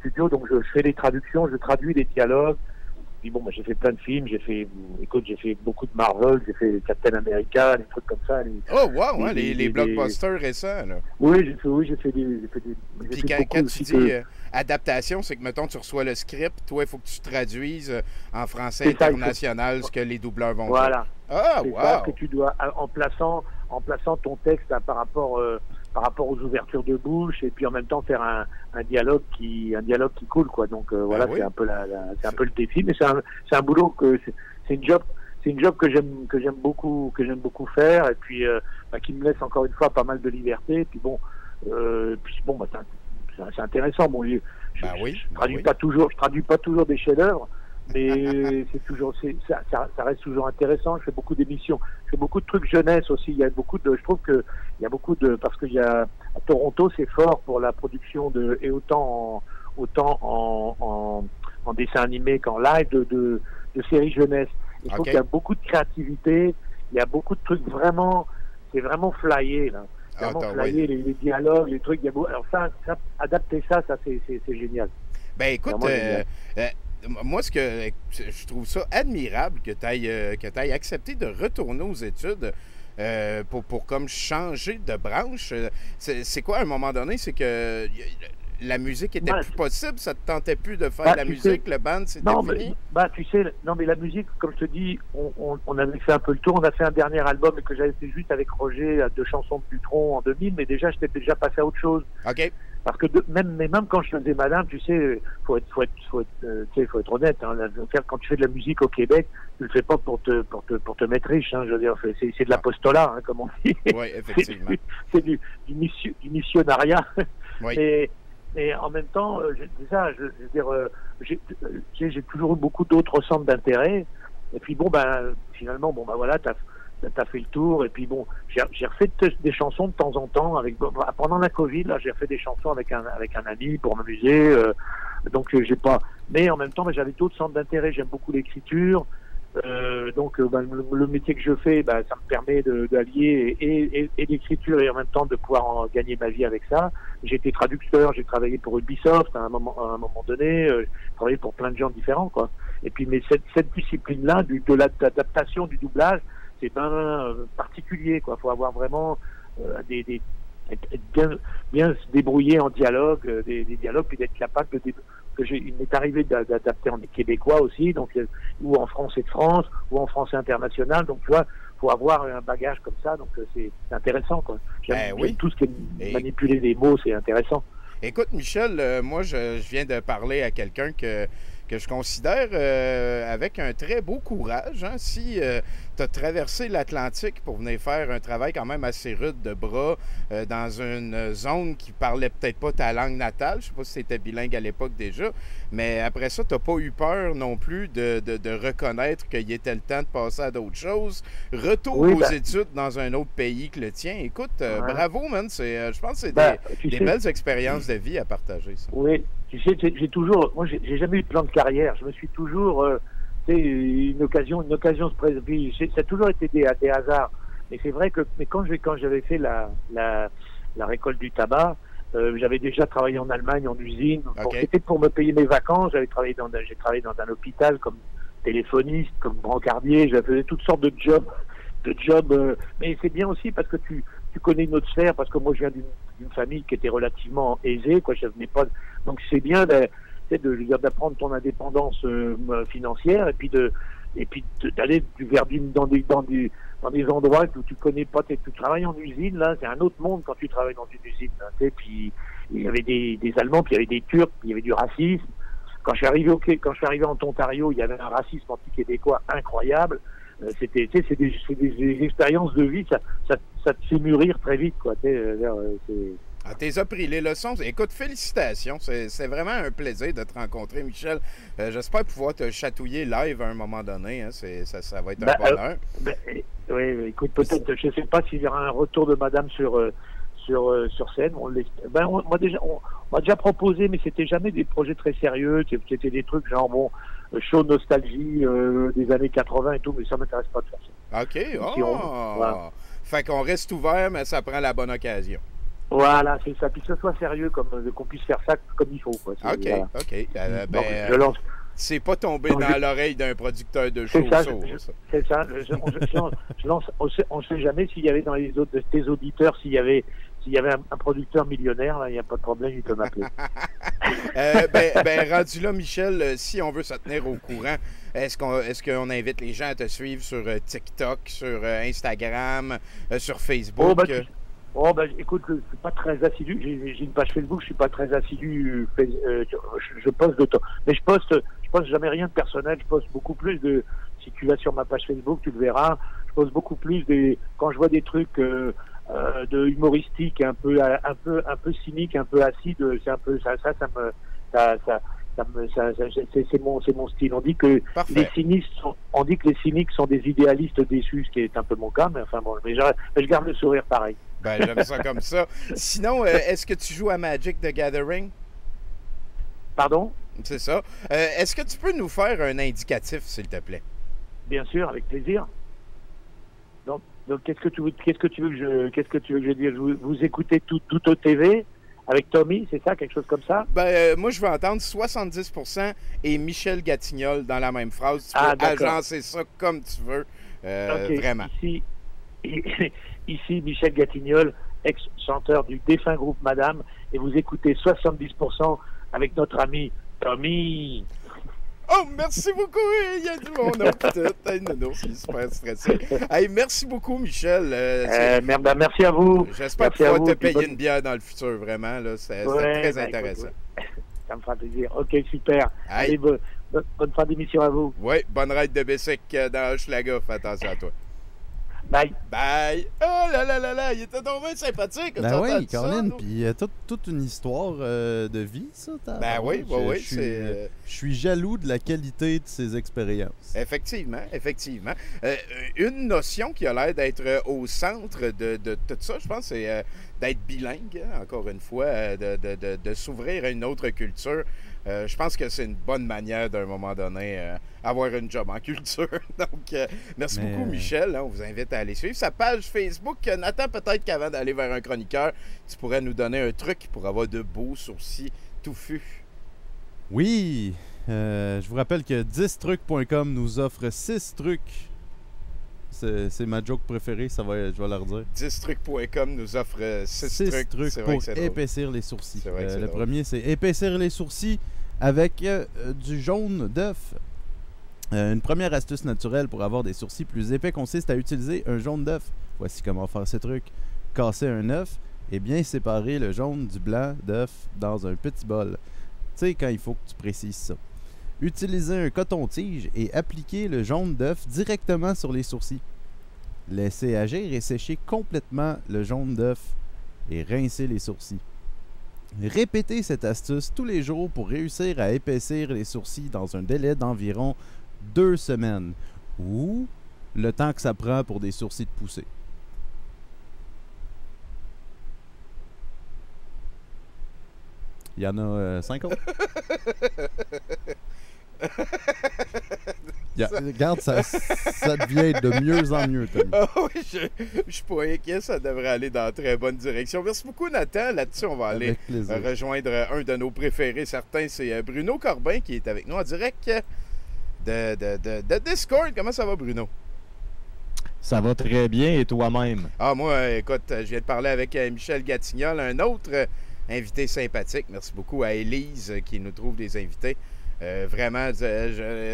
studios, donc je fais les traductions, je traduis les dialogues. Puis j'ai fait plein de films, j'ai fait beaucoup de Marvel, j'ai fait Captain America, des trucs comme ça. Oh wow, les blockbusters récents, là. Oui, j'ai fait des Puis quand tu dis adaptation, c'est que, mettons, tu reçois le script, toi, il faut que tu traduises en français international ce que les doubleurs vont dire. Ah, wow! Ça que tu dois, en plaçant ton texte par rapport aux ouvertures de bouche, et puis en même temps faire un dialogue qui coule, quoi. Donc oui. C'est un peu le défi, mais c'est un boulot c'est une job que j'aime beaucoup faire, et puis qui me laisse encore une fois pas mal de liberté. Et puis c'est intéressant. Bon, je traduis pas toujours des chefs-d'œuvre, mais ça reste toujours intéressant. Je fais beaucoup d'émissions, je fais beaucoup de trucs jeunesse aussi. Je trouve que il y a beaucoup de, parce qu'il y a à Toronto, c'est fort pour la production et autant en dessin animé qu'en live de séries jeunesse. Je trouve qu'il y a beaucoup de créativité, il y a beaucoup de trucs vraiment, c'est vraiment flyé là. Oui. Les dialogues, les trucs. Alors adapter ça, c'est génial. Écoute, moi, ce que je trouve ça admirable que tu ailles accepté de retourner aux études pour comme changer de branche. C'est quoi, à un moment donné, c'est que la musique était plus possible, ça te tentait plus de faire de la musique, le band, c'était fini? Mais la musique, comme je te dis, on avait fait un peu le tour, on a fait un dernier album que j'avais fait juste avec Roger, 2 chansons de Putron en 2000, mais déjà, j'étais déjà passé à autre chose. OK. Parce que même quand je faisais Madame, tu sais, faut être honnête, hein, quand tu fais de la musique au Québec, tu le fais pas pour te mettre riche, hein, je veux dire, c'est de l'apostolat, hein, comme on dit. Oui, effectivement. c'est du missionnariat. Oui. Et en même temps, j'ai toujours eu beaucoup d'autres centres d'intérêt. Et puis finalement, t'as fait le tour. Et puis j'ai refait des chansons de temps en temps. Pendant la Covid, là, j'ai refait des chansons avec un ami pour m'amuser. Donc j'ai pas. Mais en même temps, j'avais d'autres centres d'intérêt. J'aime beaucoup l'écriture. Le métier que je fais, ça me permet d'allier et l'écriture et en même temps de pouvoir gagner ma vie avec ça. J'ai été traducteur, j'ai travaillé pour Ubisoft à un moment donné, j'ai travaillé pour plein de gens différents, quoi. Et puis, mais cette discipline-là, de l'adaptation, du doublage, c'est particulier, quoi. Faut avoir vraiment bien se débrouiller en dialogue, des dialogues, puis d'être capable il m'est arrivé d'adapter en québécois aussi, donc ou en français de France, ou en français international. Donc tu vois, faut avoir un bagage comme ça, donc c'est intéressant, quoi. J'aime tout ce qui est manipuler des mots, c'est intéressant. Écoute, Michel, moi je viens de parler à quelqu'un que je considère avec un très beau courage. Hein? Si tu as traversé l'Atlantique pour venir faire un travail quand même assez rude de bras dans une zone qui parlait peut-être pas ta langue natale, je sais pas si tu étais bilingue à l'époque déjà, mais après ça, tu n'as pas eu peur non plus de reconnaître qu'il était le temps de passer à d'autres choses. Retour aux études dans un autre pays que le tien. Écoute, bravo, man. Je pense que c'est des belles expériences de vie à partager. Ça. Oui. Tu sais, moi, j'ai jamais eu de plan de carrière. Je me suis toujours, une occasion se présente. Ça a toujours été des hasards. Mais c'est vrai que, quand j'avais fait la récolte du tabac, j'avais déjà travaillé en Allemagne, en usine. Okay. Bon, c'était pour me payer mes vacances. J'ai travaillé dans un hôpital comme téléphoniste, comme brancardier. J'avais fait toutes sortes de jobs. Mais c'est bien aussi parce que tu connais une autre sphère, parce que moi je viens d'une famille qui était relativement aisée, quoi. Je venais pas, donc c'est bien d'apprendre ton indépendance financière et puis d'aller dans des endroits où tu connais pas. Tu travailles en usine, là, c'est un autre monde quand tu travailles dans une usine. Là, puis il y avait des Allemands, puis il y avait des Turcs, puis il y avait du racisme. Quand je suis arrivé en Ontario, il y avait un racisme anti-québécois incroyable. C'est des expériences de vie, ça te fait mûrir très vite, quoi. T'es appris les leçons. Écoute, félicitations. C'est vraiment un plaisir de te rencontrer, Michel. J'espère pouvoir te chatouiller live à un moment donné. Hein. Ça va être un bonheur. Oui, écoute, peut-être, je ne sais pas s'il y aura un retour de madame sur scène. On m'a déjà proposé, mais c'était jamais des projets très sérieux. C'était des trucs genre, show nostalgie des années 80 et tout, mais ça m'intéresse pas de faire ça. OK. Fait qu'on reste ouvert, mais ça prend la bonne occasion. Voilà, c'est ça. Puis que ce soit sérieux, qu'on puisse faire ça comme il faut, quoi. OK. Donc, je lance. C'est pas tombé dans l'oreille d'un producteur de show. C'est ça. Je lance. On ne sait jamais s'il y avait dans les autres de tes auditeurs, s'il y avait un producteur millionnaire, là, il n'y a pas de problème, il peut m'appeler. Rendu là, Michel, si on veut se tenir au courant, est-ce qu'on invite les gens à te suivre sur TikTok, sur Instagram, sur Facebook? Écoute, je suis pas très assidu. J'ai une page Facebook, je suis pas très assidu. Je poste de temps, mais je poste jamais rien de personnel. Je poste beaucoup plus si tu vas sur ma page Facebook, tu le verras. Je poste beaucoup plus quand je vois des trucs de humoristique, un peu cynique, un peu acide. C'est un peu c'est mon style. On dit que les cyniques sont des idéalistes déçus, ce qui est un peu mon cas, mais enfin bon, mais je garde le sourire pareil. J'aime ça comme ça. Sinon, est-ce que tu joues à Magic the Gathering? Pardon? C'est ça. Est-ce que tu peux nous faire un indicatif, s'il te plaît? Bien sûr, avec plaisir. Donc qu'est-ce que tu veux que je dise? Vous écoutez tout au TV avec Tommy, c'est ça, quelque chose comme ça? Moi, je veux entendre 70% et Michel Gatignol dans la même phrase. Tu peux agencer ça comme tu veux. Vraiment. Ici, Michel Gatignol, ex-chanteur du défunt groupe Madame, et vous écoutez 70% avec notre ami Tommy. Oh, merci beaucoup! Il y a du monde, peut-être. Je suis super stressé. Hey, merci beaucoup, Michel. Merci à vous. J'espère pouvoir te payer une bière dans le futur, vraiment. C'est très intéressant. Écoute, ça me fera plaisir. OK, super. Allez, bonne fin d'émission à vous. Oui, bonne ride de Bessic dans Hochelaga. Fais attention à toi. Bye. Bye. Oh là là là là, il était donc bien sympathique. Oui, Colin, puis il y a toute une histoire de vie, ça. Oui. Je suis jaloux de la qualité de ces expériences. Effectivement. Une notion qui a l'air d'être au centre de tout ça, je pense, c'est d'être bilingue, encore une fois, de s'ouvrir à une autre culture. Je pense que c'est une bonne manière d'un moment donné avoir une job en culture. Donc, merci beaucoup, Michel. On vous invite à aller suivre sa page Facebook. Nathan, peut-être qu'avant d'aller vers un chroniqueur, tu pourrais nous donner un truc pour avoir de beaux sourcils touffus. Oui, je vous rappelle que 10trucs.com nous offre 6 trucs. C'est ma joke préférée, je vais leur dire. 10trucs.com nous offre 6 trucs pour épaissir les sourcils. Le drôle. premier, c'est épaissir les sourcils avec du jaune d'œuf. Une première astuce naturelle pour avoir des sourcils plus épais consiste à utiliser un jaune d'œuf. Voici comment faire ce truc. Casser un œuf et bien séparer le jaune du blanc d'œuf dans un petit bol. Tu sais, quand il faut que tu précises ça. Utilisez un coton-tige et appliquez le jaune d'œuf directement sur les sourcils. Laissez agir et sécher complètement le jaune d'œuf et rincez les sourcils. Répétez cette astuce tous les jours pour réussir à épaissir les sourcils dans un délai d'environ 2 semaines ou le temps que ça prend pour des sourcils de pousser. Il y en a 5 autres. Regarde, ça devient de mieux en mieux, Tommy. Ah oui, je suis pas inquiet, ça devrait aller dans la très bonne direction. Merci beaucoup, Nathan. Là-dessus, on va aller rejoindre un de nos préférés. Certains, c'est Bruno Corbin qui est avec nous en direct de Discord. Comment ça va, Bruno? Ça va très bien, et toi-même? Ah, moi, écoute, je viens de parler avec Michel Gatignol, un autre invité sympathique. Merci beaucoup à Élise qui nous trouve des invités. Vraiment,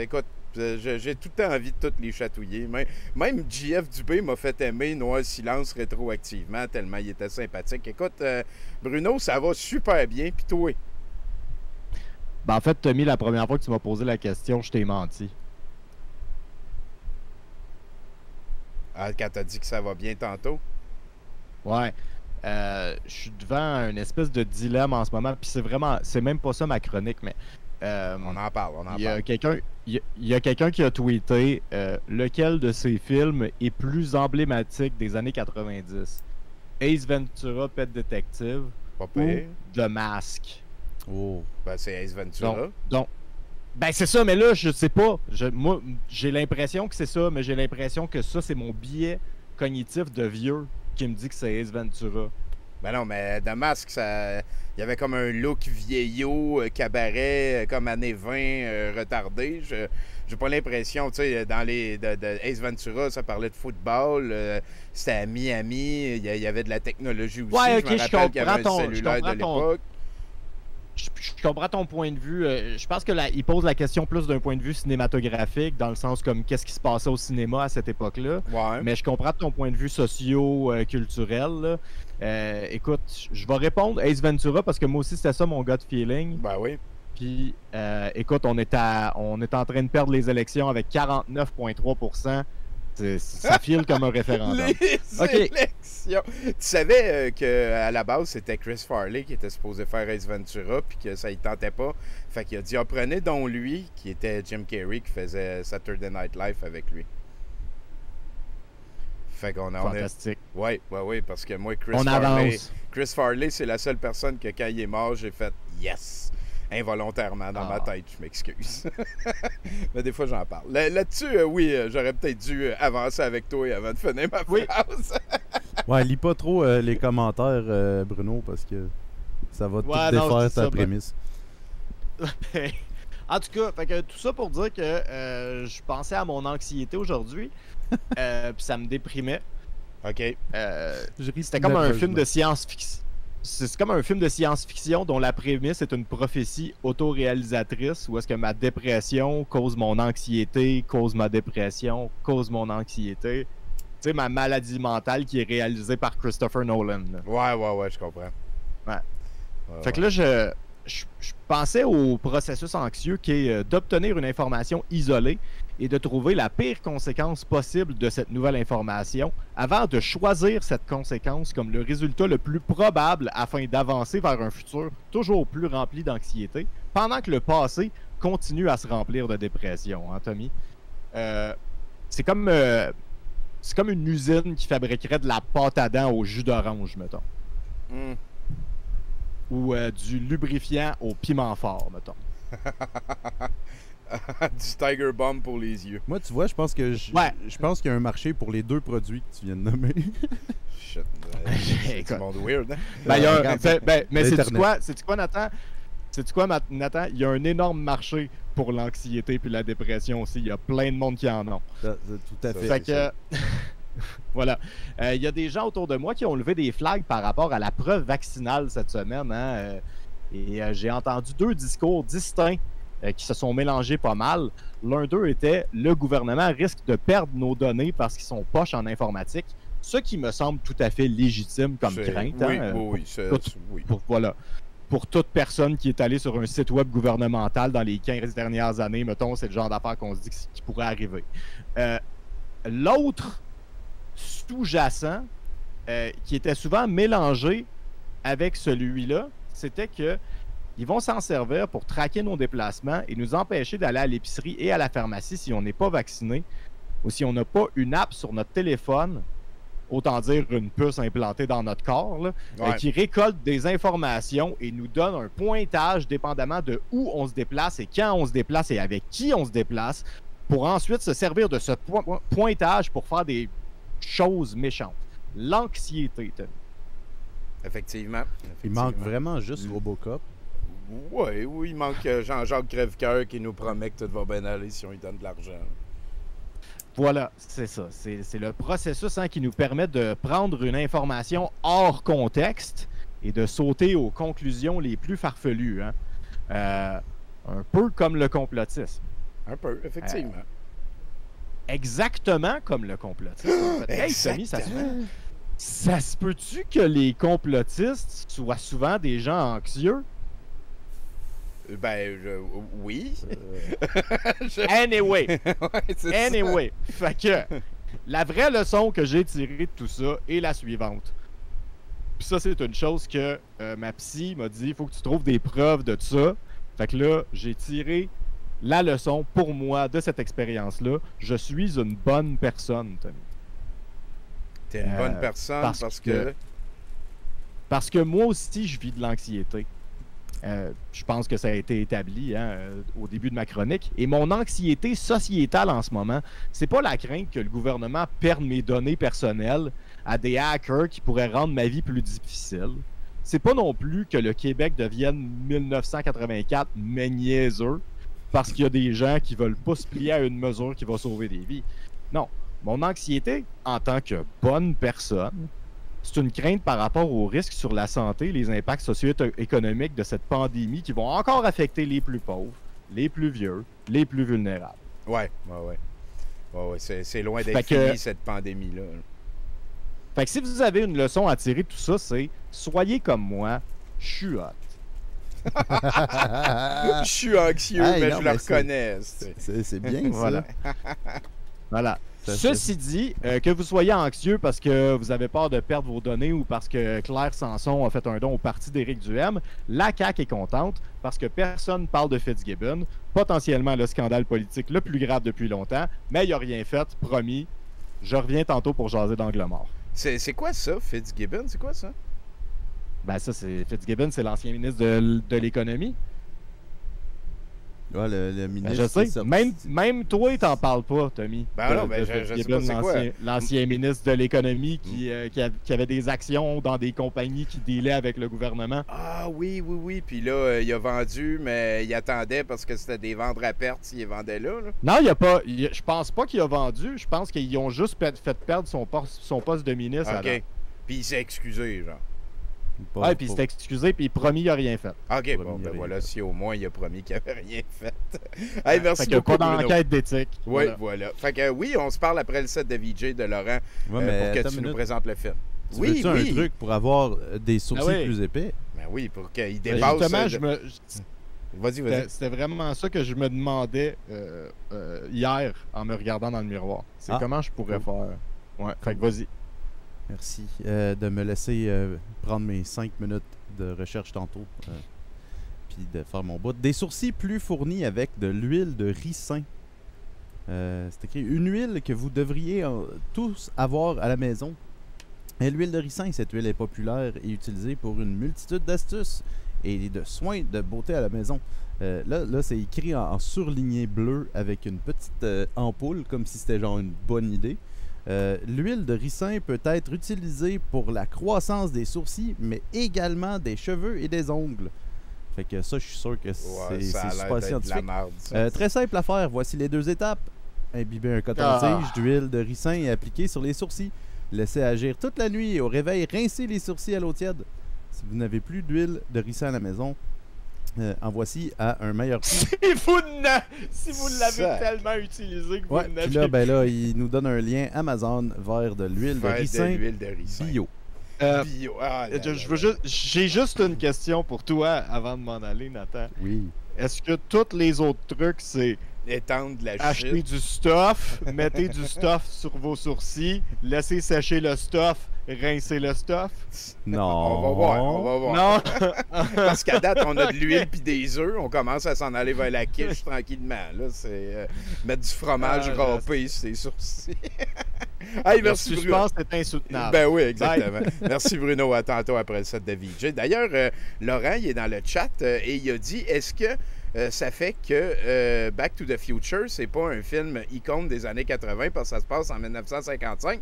écoute, j'ai tout le temps envie de toutes les chatouiller. Même JF Dubé m'a fait aimer Noir Silence rétroactivement, tellement il était sympathique. Écoute, Bruno, ça va super bien, puis toi? Ben, en fait, Tommy, la première fois que tu m'as posé la question, je t'ai menti. Ah, quand t'as dit que ça va bien tantôt? Ouais. Je suis devant une espèce de dilemme en ce moment, puis c'est même pas ça ma chronique, mais... on en parle. Il y a quelqu'un qui a tweeté lequel de ces films est plus emblématique des années 90. Ace Ventura, Pet Detective ou The Mask. Oh. Ben, c'est Ace Ventura. Donc, ben c'est ça, mais là, je sais pas. Moi, j'ai l'impression que c'est ça, mais j'ai l'impression que ça, c'est mon biais cognitif de vieux qui me dit que c'est Ace Ventura. Ben non, mais The Mask, il y avait comme un look vieillot, cabaret, comme années 20, retardé. J'ai pas l'impression, tu sais, dans de Ace Ventura, ça parlait de football, c'était à Miami, il y avait de la technologie aussi. Ouais, ok, je me rappelle qu'il y avait un cellulaire de l'époque. Je comprends ton point de vue. Je pense que il pose la question plus d'un point de vue cinématographique, dans le sens comme qu'est-ce qui se passait au cinéma à cette époque-là. Ouais. Mais je comprends ton point de vue socio-culturel. Écoute, je vais répondre Ace Ventura parce que moi aussi c'était ça mon gut feeling. Ben oui. Puis, écoute, on est en train de perdre les élections avec 49,3%. Ça file comme un référendum. Les élections! Tu savais qu'à la base, c'était Chris Farley qui était supposé faire Ace Ventura, puis que ça ne tentait pas. Fait qu'il a dit, prenez donc lui, qui était Jim Carrey, qui faisait Saturday Night Live avec lui. Fait qu'on a... Fantastique. Oui, parce que moi, Chris Farley, c'est la seule personne que quand il est mort, j'ai fait « yes ». Involontairement dans ma tête, je m'excuse. Mais des fois, j'en parle. Là-dessus, oui, j'aurais peut-être dû avancer avec toi avant de finir ma phrase. Ouais, lis pas trop les commentaires, Bruno, parce que ça va tout défaire ta prémisse. En tout cas, fait que tout ça pour dire que je pensais à mon anxiété aujourd'hui, puis ça me déprimait. OK. C'était comme un film de science-fiction. C'est comme un film de science-fiction dont la prémisse est une prophétie autoréalisatrice où est-ce que ma dépression cause mon anxiété, cause ma dépression, cause mon anxiété. Tu sais, ma maladie mentale qui est réalisée par Christopher Nolan. Là. Ouais, je comprends. Ouais. Fait que là, je pensais au processus anxieux qui est d'obtenir une information isolée et de trouver la pire conséquence possible de cette nouvelle information avant de choisir cette conséquence comme le résultat le plus probable afin d'avancer vers un futur toujours plus rempli d'anxiété, pendant que le passé continue à se remplir de dépression, hein, Tommy? C'est comme une usine qui fabriquerait de la pâte à dents au jus d'orange, mettons. Ou du lubrifiant au piment fort, mettons. Du Tiger Bomb pour les yeux. Moi, tu vois, je pense que je pense qu'il y a un marché pour les 2 produits que tu viens de nommer. Shit. C'est du monde weird, hein? Mais c'est quoi, Nathan? C'est quoi, Nathan? Il y a un énorme marché pour l'anxiété puis la dépression aussi. Il y a plein de monde qui en ont. Tout à fait. Fait que... Voilà. Il y a des gens autour de moi qui ont levé des flags par rapport à la preuve vaccinale cette semaine. Hein? Et j'ai entendu 2 discours distincts qui se sont mélangés pas mal. L'un d'eux était « Le gouvernement risque de perdre nos données parce qu'ils sont poches en informatique », ce qui me semble tout à fait légitime comme crainte. Oui. Voilà. Pour toute personne qui est allée sur un site web gouvernemental dans les 15 dernières années, mettons, c'est le genre d'affaire qu'on se dit qui pourrait arriver. L'autre sous-jacent, qui était souvent mélangé avec celui-là, c'était que ils vont s'en servir pour traquer nos déplacements et nous empêcher d'aller à l'épicerie et à la pharmacie si on n'est pas vacciné ou si on n'a pas une app sur notre téléphone, autant dire une puce implantée dans notre corps, là, qui récolte des informations et nous donne un pointage dépendamment de où on se déplace et quand on se déplace et avec qui on se déplace, pour ensuite se servir de ce pointage pour faire des choses méchantes. L'anxiété, Tommy. Effectivement. Il manque vraiment juste Robocop. Oui, il manque Jean-Jacques Crèvecoeur qui nous promet que tout va bien aller si on lui donne de l'argent. Voilà, c'est ça. C'est le processus qui nous permet de prendre une information hors contexte et de sauter aux conclusions les plus farfelues. Hein? Un peu comme le complotisme. Un peu, effectivement. Exactement comme le complotisme. En fait. Hey, Tommy, ça se peut-tu que les complotistes soient souvent des gens anxieux? Oui. Anyway. Anyway. Fait que la vraie leçon que j'ai tirée de tout ça est la suivante. Puis ça, c'est une chose que ma psy m'a dit, il faut que tu trouves des preuves de ça. Fait que là, j'ai tiré la leçon pour moi de cette expérience-là. Je suis une bonne personne, Tommy. T'es une bonne personne parce que moi aussi, je vis de l'anxiété. Je pense que ça a été établi au début de ma chronique. Et mon anxiété sociétale en ce moment, c'est pas la crainte que le gouvernement perde mes données personnelles à des hackers qui pourraient rendre ma vie plus difficile. C'est pas non plus que le Québec devienne 1984 mais niaiseux parce qu'il y a des gens qui veulent pas se plier à une mesure qui va sauver des vies. Non. Mon anxiété, en tant que bonne personne, c'est une crainte par rapport aux risques sur la santé, les impacts socio-économiques de cette pandémie qui vont encore affecter les plus pauvres, les plus vieux, les plus vulnérables. Ouais, c'est loin d'être fini, cette pandémie-là. Fait que si vous avez une leçon à tirer de tout ça, c'est soyez comme moi, je suis hot. Je suis anxieux, mais je le reconnais. C'est bien, ça. Voilà. Ceci dit, que vous soyez anxieux parce que vous avez peur de perdre vos données ou parce que Claire Sanson a fait un don au parti d'Éric Duhem, la CAQ est contente parce que personne parle de Fitzgibbon, potentiellement le scandale politique le plus grave depuis longtemps, mais il n'a rien fait, promis. Je reviens tantôt pour jaser d'angle mort. C'est quoi ça, Fitzgibbon? C'est quoi ça? Ben ça, Fitzgibbon, c'est l'ancien ministre de l'économie. Ouais, le ministre. Je sais, même toi, t'en parles pas, Tommy. Ben non, mais je sais pas c'est quoi. L'ancien ministre de l'économie qui avait des actions dans des compagnies qui dealaient avec le gouvernement. Ah oui. Puis là, il a vendu, mais il attendait parce que c'était des ventes à perte s'il vendait là. Non, il a pas. Je pense pas qu'il a vendu. Je pense qu'ils ont juste fait perdre son poste de ministre. OK. Puis il s'est excusé, genre. Ouais, puis il s'est excusé, puis il promis qu'il n'a rien fait. OK, bon, ben voilà, si au moins il a promis qu'il n'avait rien fait. Hey, merci fait beaucoup, pas d'enquête d'éthique. Oui, voilà. Fait que oui, on se parle après le set de VJ de Laurent pour que tu nous présentes le film. Tu veux-tu un truc pour avoir des sourcils plus épais? Ben oui, pour qu'il dépasse... Justement, Vas-y. C'était vraiment ça que je me demandais hier en me regardant dans le miroir. C'est comment je pourrais faire. Ouais, fait que vas-y. Merci de me laisser prendre mes 5 minutes de recherche tantôt. Puis de faire mon bout. Des sourcils plus fournis avec de l'huile de ricin. C'est écrit une huile que vous devriez tous avoir à la maison. Et l'huile de ricin, cette huile est populaire et utilisée pour une multitude d'astuces et de soins de beauté à la maison. Là c'est écrit en surligné bleu avec une petite ampoule, comme si c'était genre une bonne idée. L'huile de ricin peut être utilisée pour la croissance des sourcils, mais également des cheveux et des ongles. Fait que ça, je suis sûr que c'est super scientifique. Très simple à faire. Voici les 2 étapes. Imbiber un coton-tige d'huile de ricin et appliquer sur les sourcils. Laissez agir toute la nuit et au réveil, rincez les sourcils à l'eau tiède. Si vous n'avez plus d'huile de ricin à la maison, en voici à un meilleur prix. Si vous l'avez tellement utilisé que vous n'avez puis là, ben là, il nous donne un lien Amazon vers de l'huile de ricin bio. J'ai juste une question pour toi avant de m'en aller, Nathan. Oui. Est-ce que tous les autres trucs, c'est étendre la acheter du stuff, mettez du stuff sur vos sourcils, laissez sécher le stuff, rincer le stuff? Non. On va voir. Non. Parce qu'à date, on a de l'huile puis des œufs. On commence à s'en aller vers la quiche tranquillement. Là, c'est mettre du fromage râpé sur ses sourcils. Hey, merci Bruno. Je pense que c'est insoutenable. Ben oui, exactement. Merci Bruno. À tantôt après le set de VJ. D'ailleurs, Laurent, il est dans le chat et il a dit, est-ce que ça fait que Back to the Future, c'est pas un film icône des années 80 parce que ça se passe en 1955.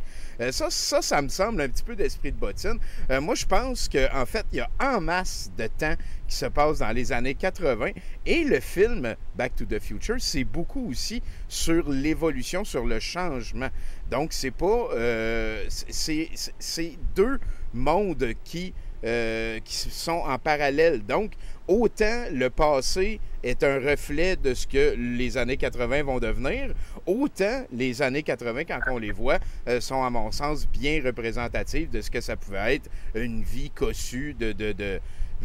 Ça me semble un petit peu d'esprit de bottine. Moi, je pense qu'en fait, il y a en masse de temps qui se passe dans les années 80 et le film Back to the Future, c'est beaucoup aussi sur l'évolution, sur le changement. Donc, c'est pas... c'est 2 mondes qui sont en parallèle. Donc, autant le passé est un reflet de ce que les années 80 vont devenir, autant les années 80, quand on les voit, sont, à mon sens, bien représentatives de ce que ça pouvait être une vie cossue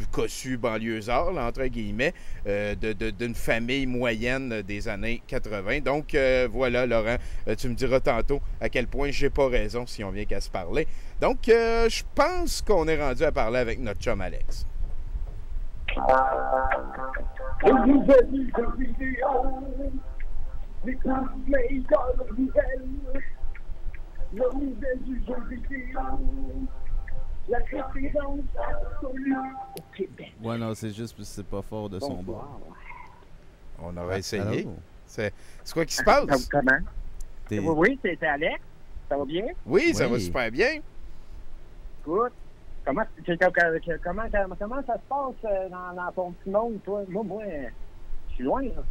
cossu banlieusard, là, entre guillemets, d'une famille moyenne des années 80. Donc, voilà, Laurent, tu me diras tantôt à quel point j'ai pas raison si on vient qu'à se parler. Donc, je pense qu'on est rendu à parler avec notre chum Alex. La référence absolue au Québec. Ouais, non, c'est juste parce que c'est pas fort de son bord. On aurait essayé. Allô? C'est quoi qui se passe? Comment? Oui, c'est Alex. Ça va bien? Oui, ça va super bien. Écoute, comment ça se passe dans ton petit monde, toi? Moi, je suis loin, là.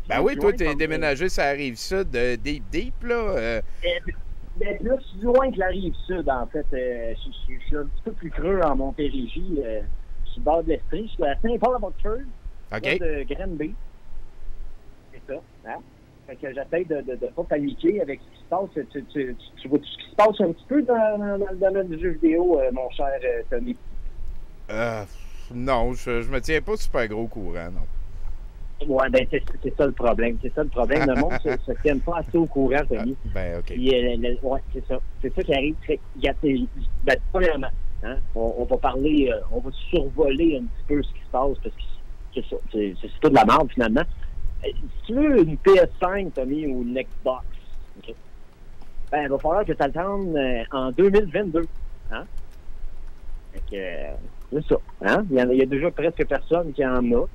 Ben oui, toi, t'es déménagé, ça arrive ça de deep, là. Ben, plus loin que la Rive-Sud, en fait. Je suis un petit peu plus creux en Montérégie. Je suis au bord de l'Estrie. Je suis à Saint-Paul-à-Boxford. OK. De Granby. C'est ça. Hein? Fait que j'essaie de ne pas paniquer avec ce qui se passe. Tu vois tout ce qui se passe un petit peu dans le domaine du jeu vidéo, mon cher Tommy? Non, je me tiens pas super gros courant, non. Ouais, ben c'est ça le problème. C'est ça le problème. Le monde se tienne pas assez au courant, Tommy. Ben, OK. Ouais, c'est ça. C'est ça qui arrive. Ben, premièrement, hein, on va parler, on va survoler un petit peu ce qui se passe parce que c'est ça. C'est tout de la merde, finalement. Si tu veux une PS5, Tommy, ou une Xbox, okay, ben, il va falloir que tu attendes en 2022. Hein? Fait que, c'est ça. Hein? Il y a déjà presque personne qui en a.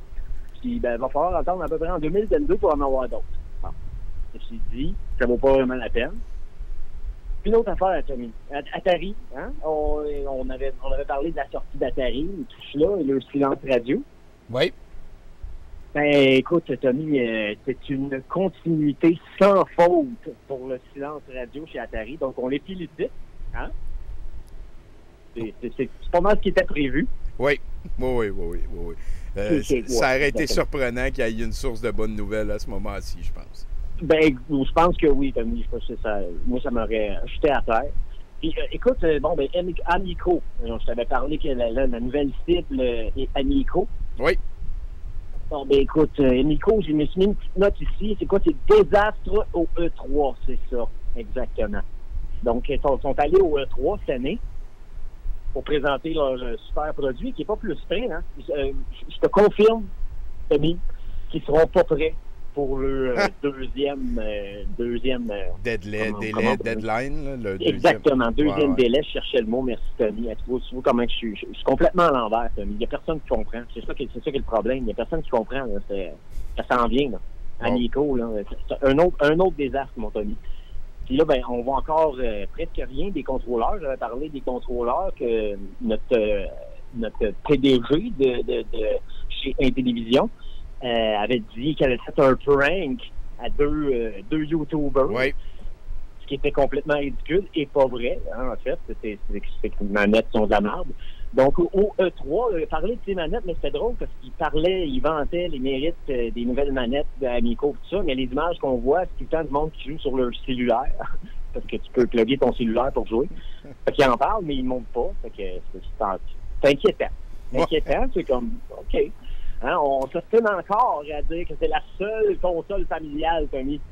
Puis, ben, il va falloir attendre à peu près en 2022 pour en avoir d'autres. Bon. Ceci dit, ça vaut pas vraiment la peine. Puis, une autre affaire, Tommy. Atari, hein? On avait parlé de la sortie d'Atari et tout cela, et le silence radio. Oui. Ben, écoute, Tommy, c'est une continuité sans faute pour le silence radio chez Atari. Donc, on les félicite. Hein? C'est pas mal ce qui était prévu. Oui. Ça aurait été surprenant qu'il y ait une source de bonnes nouvelles à ce moment-ci, je pense. Ben, je pense que oui, Tommy. Moi, ça m'aurait jeté à terre. Puis, écoute, Amico. Je t'avais parlé que la nouvelle cible est Amico. Oui. Bon, ben, écoute, Amico, j'ai mis une petite note ici. C'est quoi? C'est désastre au E3, c'est ça. Exactement. Donc, ils sont allés au E3 cette année pour présenter leur super produit qui n'est pas plus prêt. Hein? Je te confirme, Tommy, qu'ils ne seront pas prêts pour le deuxième deadline. Là, le exactement, deuxième ouais. délai, je cherchais le mot, merci Tommy. Tu vois comment je suis complètement à l'envers, Tommy. Il n'y a personne qui comprend. C'est ça qui est le problème. Il n'y a personne qui comprend. Là. Ça s'en vient. Là. Amico, là. C'est un autre désastre, mon Tommy. Puis là, ben, on voit encore presque rien des contrôleurs. J'avais parlé des contrôleurs que notre PDG de chez Intellivision avait dit qu'elle avait fait un prank à deux YouTubers. Oui. Ce qui était complètement ridicule et pas vrai, hein, en fait. C'est que les manettes sont de la merde. Donc, au E3, il parlait de ces manettes, mais c'était drôle parce il vantait les mérites des nouvelles manettes d'Amico tout ça, mais les images qu'on voit, c'est tout le temps du monde qui joue sur leur cellulaire. Parce que tu peux plugger ton cellulaire pour jouer. Fait qu'ils en parlent, mais ils ne montent pas. Fait que c'est inquiétant. Inquiétant, c'est comme, OK. Hein, on s'ostine encore à dire que c'est la seule console familiale, Tommy. Tu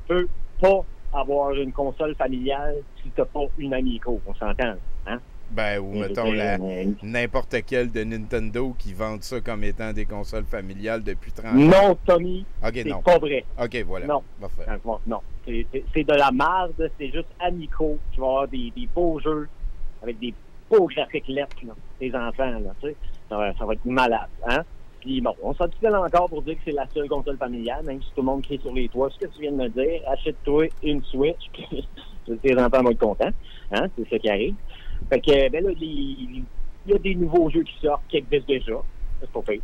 peux pas avoir une console familiale si tu n'as pas une Amico, on s'entend, hein? Ben, ou mettons n'importe quelle de Nintendo qui vendent ça comme étant des consoles familiales depuis 30 ans. Non, Tommy, okay, c'est pas vrai. OK, voilà. Non, non. C'est de la merde, c'est juste Amico. Tu vas avoir des beaux jeux avec des beaux graphiques lettres, là, les enfants, là, tu sais. Ça va être malade, hein? Puis bon, on s'en encore pour dire que c'est la seule console familiale, même si tout le monde crie sur les toits. Ce que tu viens de me dire, achète-toi une Switch, puis tes enfants vont être contents, hein? C'est ça qui arrive. Fait que, ben là, il y a des nouveaux jeux qui sortent, qui existent déjà. C'est pas pire.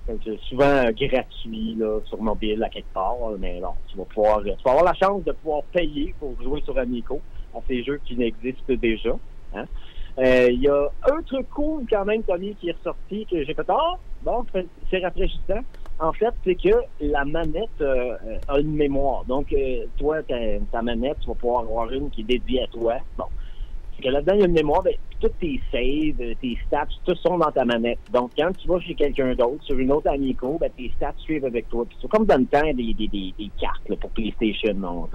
C'est souvent gratuit, là, sur mobile, à quelque part. Mais non, tu vas avoir la chance de pouvoir payer pour jouer sur Amico à ces jeux qui n'existent déjà. Hein? Il y a un truc cool, quand même, Tommy, qui est ressorti, que j'ai fait, bon, c'est rafraîchissant. En fait, c'est que la manette a une mémoire. Donc, toi, ta manette, tu vas pouvoir avoir une qui est dédiée à toi. Bon. Que là-dedans, il y a une mémoire, ben, toutes tes saves, tes stats, tout sont dans ta manette. Donc, quand tu vas chez quelqu'un d'autre, sur une autre Amico, ben, tes stats suivent avec toi. C'est comme dans le temps des cartes là, pour PlayStation.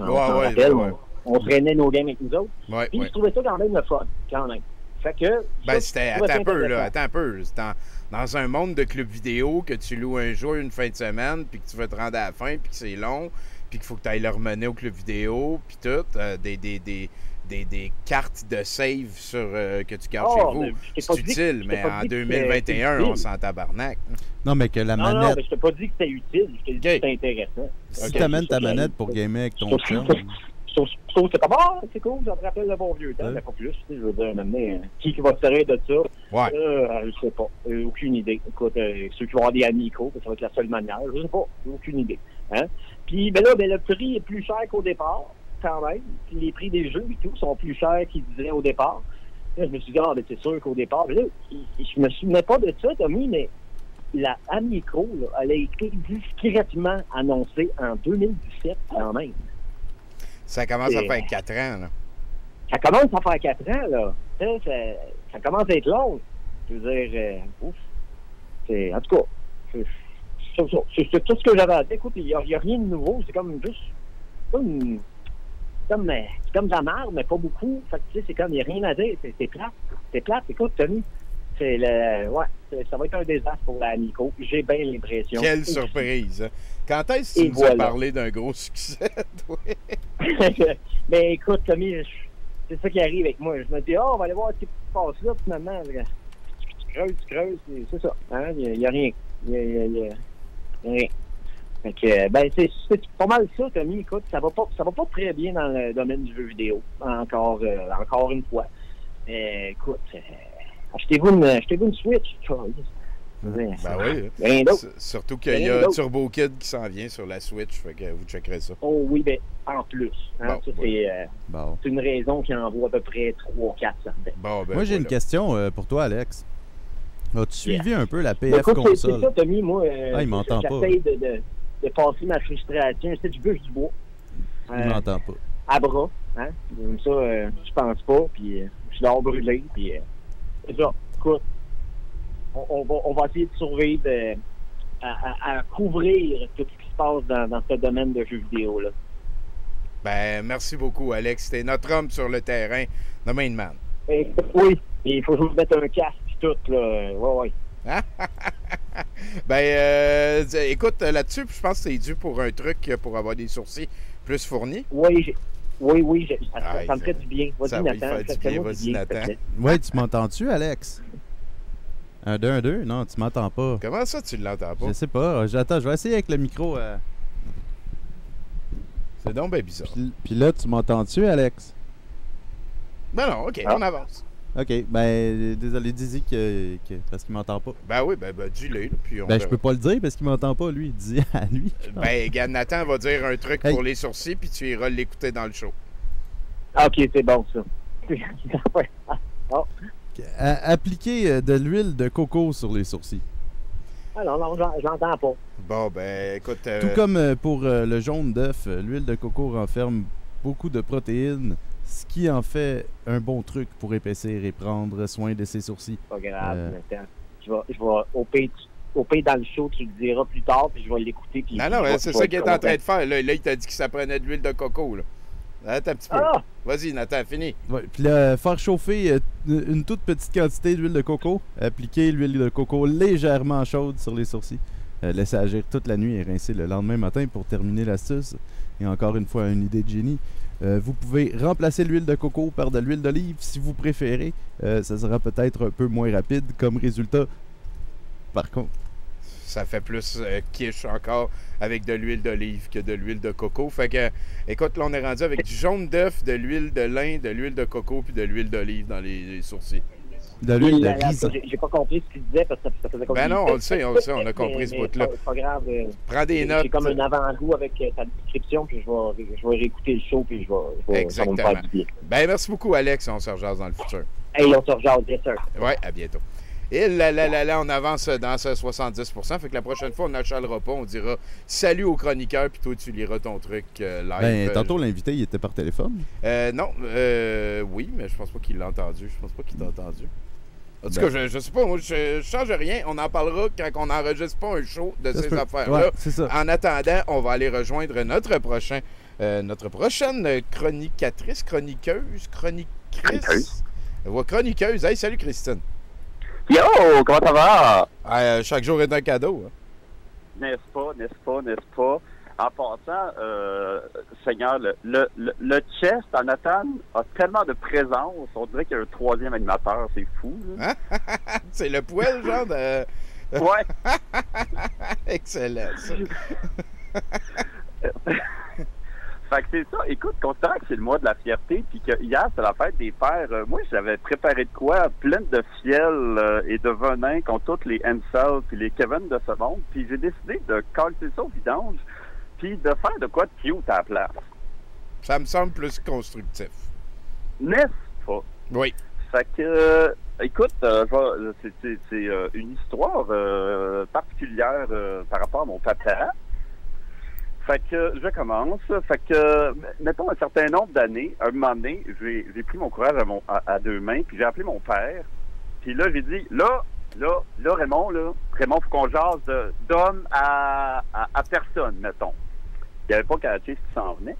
On traînait nos games avec nous autres. Puis je trouvais ça quand même le fun, quand même. Fait que... Ben, c'était... Attends un peu. C'était dans un monde de clubs vidéo que tu loues un jour, une fin de semaine, puis que tu vas te rendre à la fin, puis que c'est long, puis qu'il faut que tu ailles le remener au club vidéo, puis tout, des cartes de save que tu gardes chez vous. C'est utile, mais en 2021, on s'en tabarnak. Non, mais que la manette... Non, mais je t'ai pas dit que c'était utile, je t'ai dit que c'était intéressant. Si tu amènes ta manette pour gamer avec ton chum... Je trouve que c'est comme, c'est cool, ça me rappelle le bon vieux temps, mais pas plus. Je veux dire, maintenant, qui va se servir de ça? Ouais. Je sais pas. Aucune idée. Écoute, ceux qui vont avoir des Amico, ça va être la seule manière. Je sais pas. Aucune idée. Hein? Puis, ben là, le prix est plus cher qu'au départ, quand même. Puis les prix des jeux et tout sont plus chers qu'ils disaient au départ. Là, je me suis dit, ben, c'est sûr qu'au départ, là, je me souvenais pas de ça, Tommy, mais la Amico, là, elle a été discrètement annoncée en 2017, quand même. Ça commence à faire 4 ans, là. Ça commence à faire 4 ans, là. Ça commence à être long. Je veux dire, en tout cas, c'est tout ce que j'avais à dire. Écoute, il n'y a rien de nouveau. C'est comme juste... C'est comme de la merde, mais pas beaucoup. Fait que, tu sais, c'est comme, il n'y a rien à dire. C'est plate. C'est plate. Écoute, Tommy, ça va être un désastre pour la Amico. J'ai bien l'impression. Quelle surprise. Hein? Quand est-ce que tu nous as parlé d'un gros succès, toi? Mais écoute, Tommy, c'est ça qui arrive avec moi. Je me dis, on va aller voir ce qui se passe là, finalement. Tu creuses, c'est ça. Hein? Il n'y a rien. Il y a rien. Fait que, ben, c'est pas mal ça, Tommy. Écoute, ça va pas très bien dans le domaine du jeu vidéo. Encore une fois. Écoute, achetez-vous une Switch. Ben oui. Surtout qu'il y a Turbo Kid qui s'en vient sur la Switch, fait que vous checkerez ça. Oh oui, ben en plus. Hein, ça, c'est une raison qui en vaut à peu près 3-4 certains. Moi, j'ai une question pour toi, Alex. As-tu suivi un peu la PF console? C'est ça, Tommy. Moi, il m'entend pas. J'essaie de passer ma frustration. C'est du bûche du bois. Il m'entend pas. À bras. Hein? Comme ça, je pense pas. Puis je dors brûlé. Puis c'est ça. Écoute. On va essayer de survivre à couvrir tout ce qui se passe dans ce domaine de jeux vidéo là. Ben, merci beaucoup, Alex. C'était notre homme sur le terrain, The Main Man. Oui, il faut que je vous mette un casque et tout, là. Ouais. Écoute, là-dessus, je pense que c'est dû pour un truc pour avoir des sourcils plus fournis. Oui, ça Ah, me ferait du bien. Vas-y, ça va y Nathan. faire du bien, vas-y, Nathan. Ouais, tu m'entends-tu, Alex? 1, 2, 1, 2? Non, tu m'entends pas. Comment ça, tu l'entends pas? Je sais pas. Attends, je vais essayer avec le micro. C'est donc bien bizarre. Puis là, tu m'entends-tu, Alex? Ben non, OK, on avance. OK, ben désolé, dis-y parce qu'il m'entend pas. Ben oui, dis-le, là, puis on Ben, je verra. peux pas le dire parce qu'il m'entend pas, lui. Dis à lui. Ben, regarde, Nathan va dire un truc Hey. pour les sourcils, puis tu iras l'écouter dans le show. Ah, OK, c'est bon, ça. Oh. Appliquer de l'huile de coco sur les sourcils. Ah non, j'entends pas. Bon, ben, écoute... Tout comme pour le jaune d'œuf, l'huile de coco renferme beaucoup de protéines, ce qui en fait un bon truc pour épaissir et prendre soin de ses sourcils. Pas grave, Nathan. Je vais au pire dans le show, tu le diras plus tard, puis je vais l'écouter. Puis Non, c'est ça qu'il est en train de faire. Là, il t'a dit que ça prenait de l'huile de coco, là. Attends un petit peu. Ah! Vas-y, Nathan, fini. Ouais, puis là, faire chauffer une toute petite quantité d'huile de coco, appliquer l'huile de coco légèrement chaude sur les sourcils, laisser agir toute la nuit et rincer le lendemain matin pour terminer l'astuce. Et encore une fois, une idée de génie. Vous pouvez remplacer l'huile de coco par de l'huile d'olive si vous préférez. Ça sera peut-être un peu moins rapide comme résultat. Par contre, Ça fait plus quiche encore avec de l'huile d'olive que de l'huile de coco. Fait que, écoute, là, on est rendu avec du jaune d'œuf, de l'huile de lin, de l'huile de coco puis de l'huile d'olive dans les sourcils. de l'huile de raisin. J'ai pas compris ce qu'il disait parce que ça faisait comme Ben non, on le sait, on a compris ce bout-là. C'est pas grave. Prends des notes. J'ai comme un avant-goût avec ta description, puis je vais réécouter le show, puis ça va Exactement. me faire du bien. Ben, merci beaucoup, Alex. On se rejase dans le futur. Hey, on se rejase, bien sûr. Ouais, à bientôt. Et là, on avance dans ce 70%. Fait que la prochaine fois, on n'achalera pas. On dira salut au chroniqueur, puis toi, tu liras ton truc live. Ben, tantôt, l'invité, il était par téléphone. Non, oui, mais je pense pas qu'il l'a entendu. Je pense pas qu'il t'a entendu. En tout cas, je sais pas, moi, je change rien. On en parlera quand on n'enregistre pas un show de Ça se ces peut. affaires-là. Ouais, c'est ça. En attendant, on va aller rejoindre notre prochaine chroniqueuse. Ouais, chroniqueuse. Hey, salut, Christine. Yo, comment ça va? Chaque jour est un cadeau. Hein. N'est-ce pas? En passant, Seigneur, le chest en Nathan a tellement de présence, on dirait qu'il y a un troisième animateur, c'est fou. Hein? C'est le poêle, genre de... Ouais. Excellent, ça. Fait que c'est ça. Écoute, considérant que c'est le mois de la fierté, puis que hier, c'est la fête des pères, moi, j'avais préparé de quoi? Plein de fiel et de venin contre toutes les Ansel puis les Kevin de ce monde. Puis j'ai décidé de casser ça au vidange, puis de faire de quoi de cute à la place. Ça me semble plus constructif. N'est-ce pas? Oui. Fait que, écoute, c'est une histoire particulière par rapport à mon papa. Fait que je commence. Fait que, mettons un certain nombre d'années, un moment donné, j'ai pris mon courage à deux mains, puis j'ai appelé mon père. Puis là, j'ai dit, là, Raymond, faut qu'on jase d'homme à personne, mettons. Il n'avait pas catché ce qui s'en venait.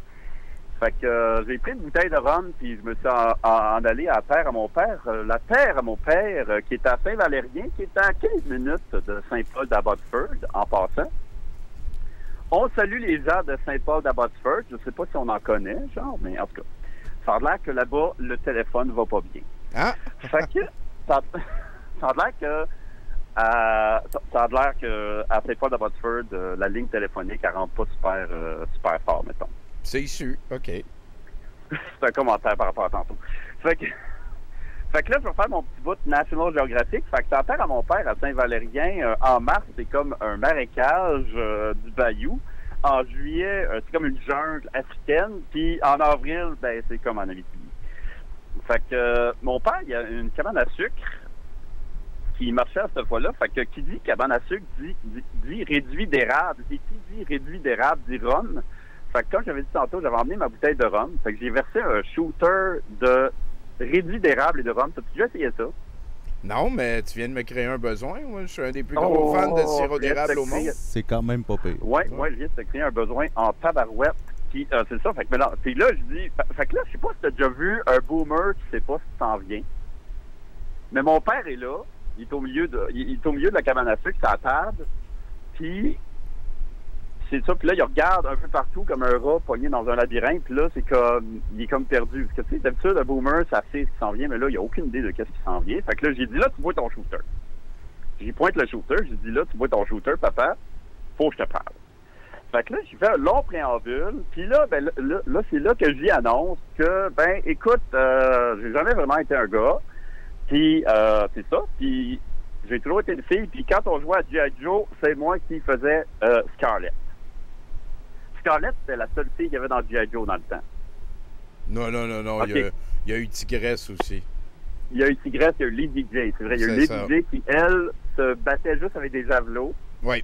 Fait que j'ai pris une bouteille de rhum, puis je me suis en allé à la terre à mon père. La terre à mon père, qui est à Saint-Valérien, qui est à 15 minutes de Saint-Paul d'Abbotsford, en passant. On salue les gens de Saint-Paul d'Abbotsford. Je ne sais pas si on en connaît, genre, mais en tout cas, ça a l'air que là-bas, le téléphone va pas bien. Hein? Fait que, ça a l'air que à Saint-Paul d'Abbotsford, la ligne téléphonique, elle rentre pas super fort, mettons. C'est issu, OK. C'est un commentaire par rapport à tantôt. Fait que là, je vais faire mon petit bout de National Geographic. Fait que la terre à mon père à Saint-Valérien, en mars, c'est comme un marécage du bayou. En juillet, c'est comme une jungle africaine. Puis en avril, ben c'est comme en Abitibi. Fait que mon père, il a une cabane à sucre qui marchait à cette fois-là. Fait que qui dit cabane à sucre dit réduit d'érable. Et qui dit réduit d'érable dit rhum. Fait que comme j'avais dit tantôt, j'avais emmené ma bouteille de rhum. Fait que j'ai versé un shooter de réduit d'érable et de rhum. T'as-tu déjà essayé ça? Non, mais tu viens de me créer un besoin. Moi, je suis un des plus gros fans de sirop d'érable au monde. C'est quand même pas pire. Ouais, je viens de te créer un besoin en tabarouette. Puis c'est ça. Fait que là, je dis... Fait que là, je sais pas si t'as déjà vu un boomer qui sait pas ce qui s'en vient. Mais mon père est là. Il est au milieu de la cabane à sucre, sur la table. Puis, c'est ça. Puis là, il regarde un peu partout comme un rat pogné dans un labyrinthe. Puis là, il est comme perdu. Parce que, tu sais, d'habitude, un boomer, ça sait ce qui s'en vient. Mais là, il a aucune idée de qu'est-ce qui s'en vient. Fait que là, j'ai dit, là, tu vois ton shooter. J'y pointe le shooter. J'ai dit, là, tu vois ton shooter, papa. Faut que je te parle. Fait que là, j'ai fait un long préambule. Puis là, ben, là c'est là que j'y annonce que, ben, écoute, j'ai jamais vraiment été un gars. Puis, c'est ça. Puis, j'ai toujours été une fille. Puis, quand on jouait à G.I. Joe, c'est moi qui faisais Scarlett. Scarlett, c'était la seule fille qu'il y avait dans G.I. Joe dans le temps. Non. Okay. Il y a eu Tigresse aussi. Il y a eu Tigresse, il y a eu Lady J. C'est vrai, il y a eu Lady J qui, elle, se battait juste avec des javelots. Oui.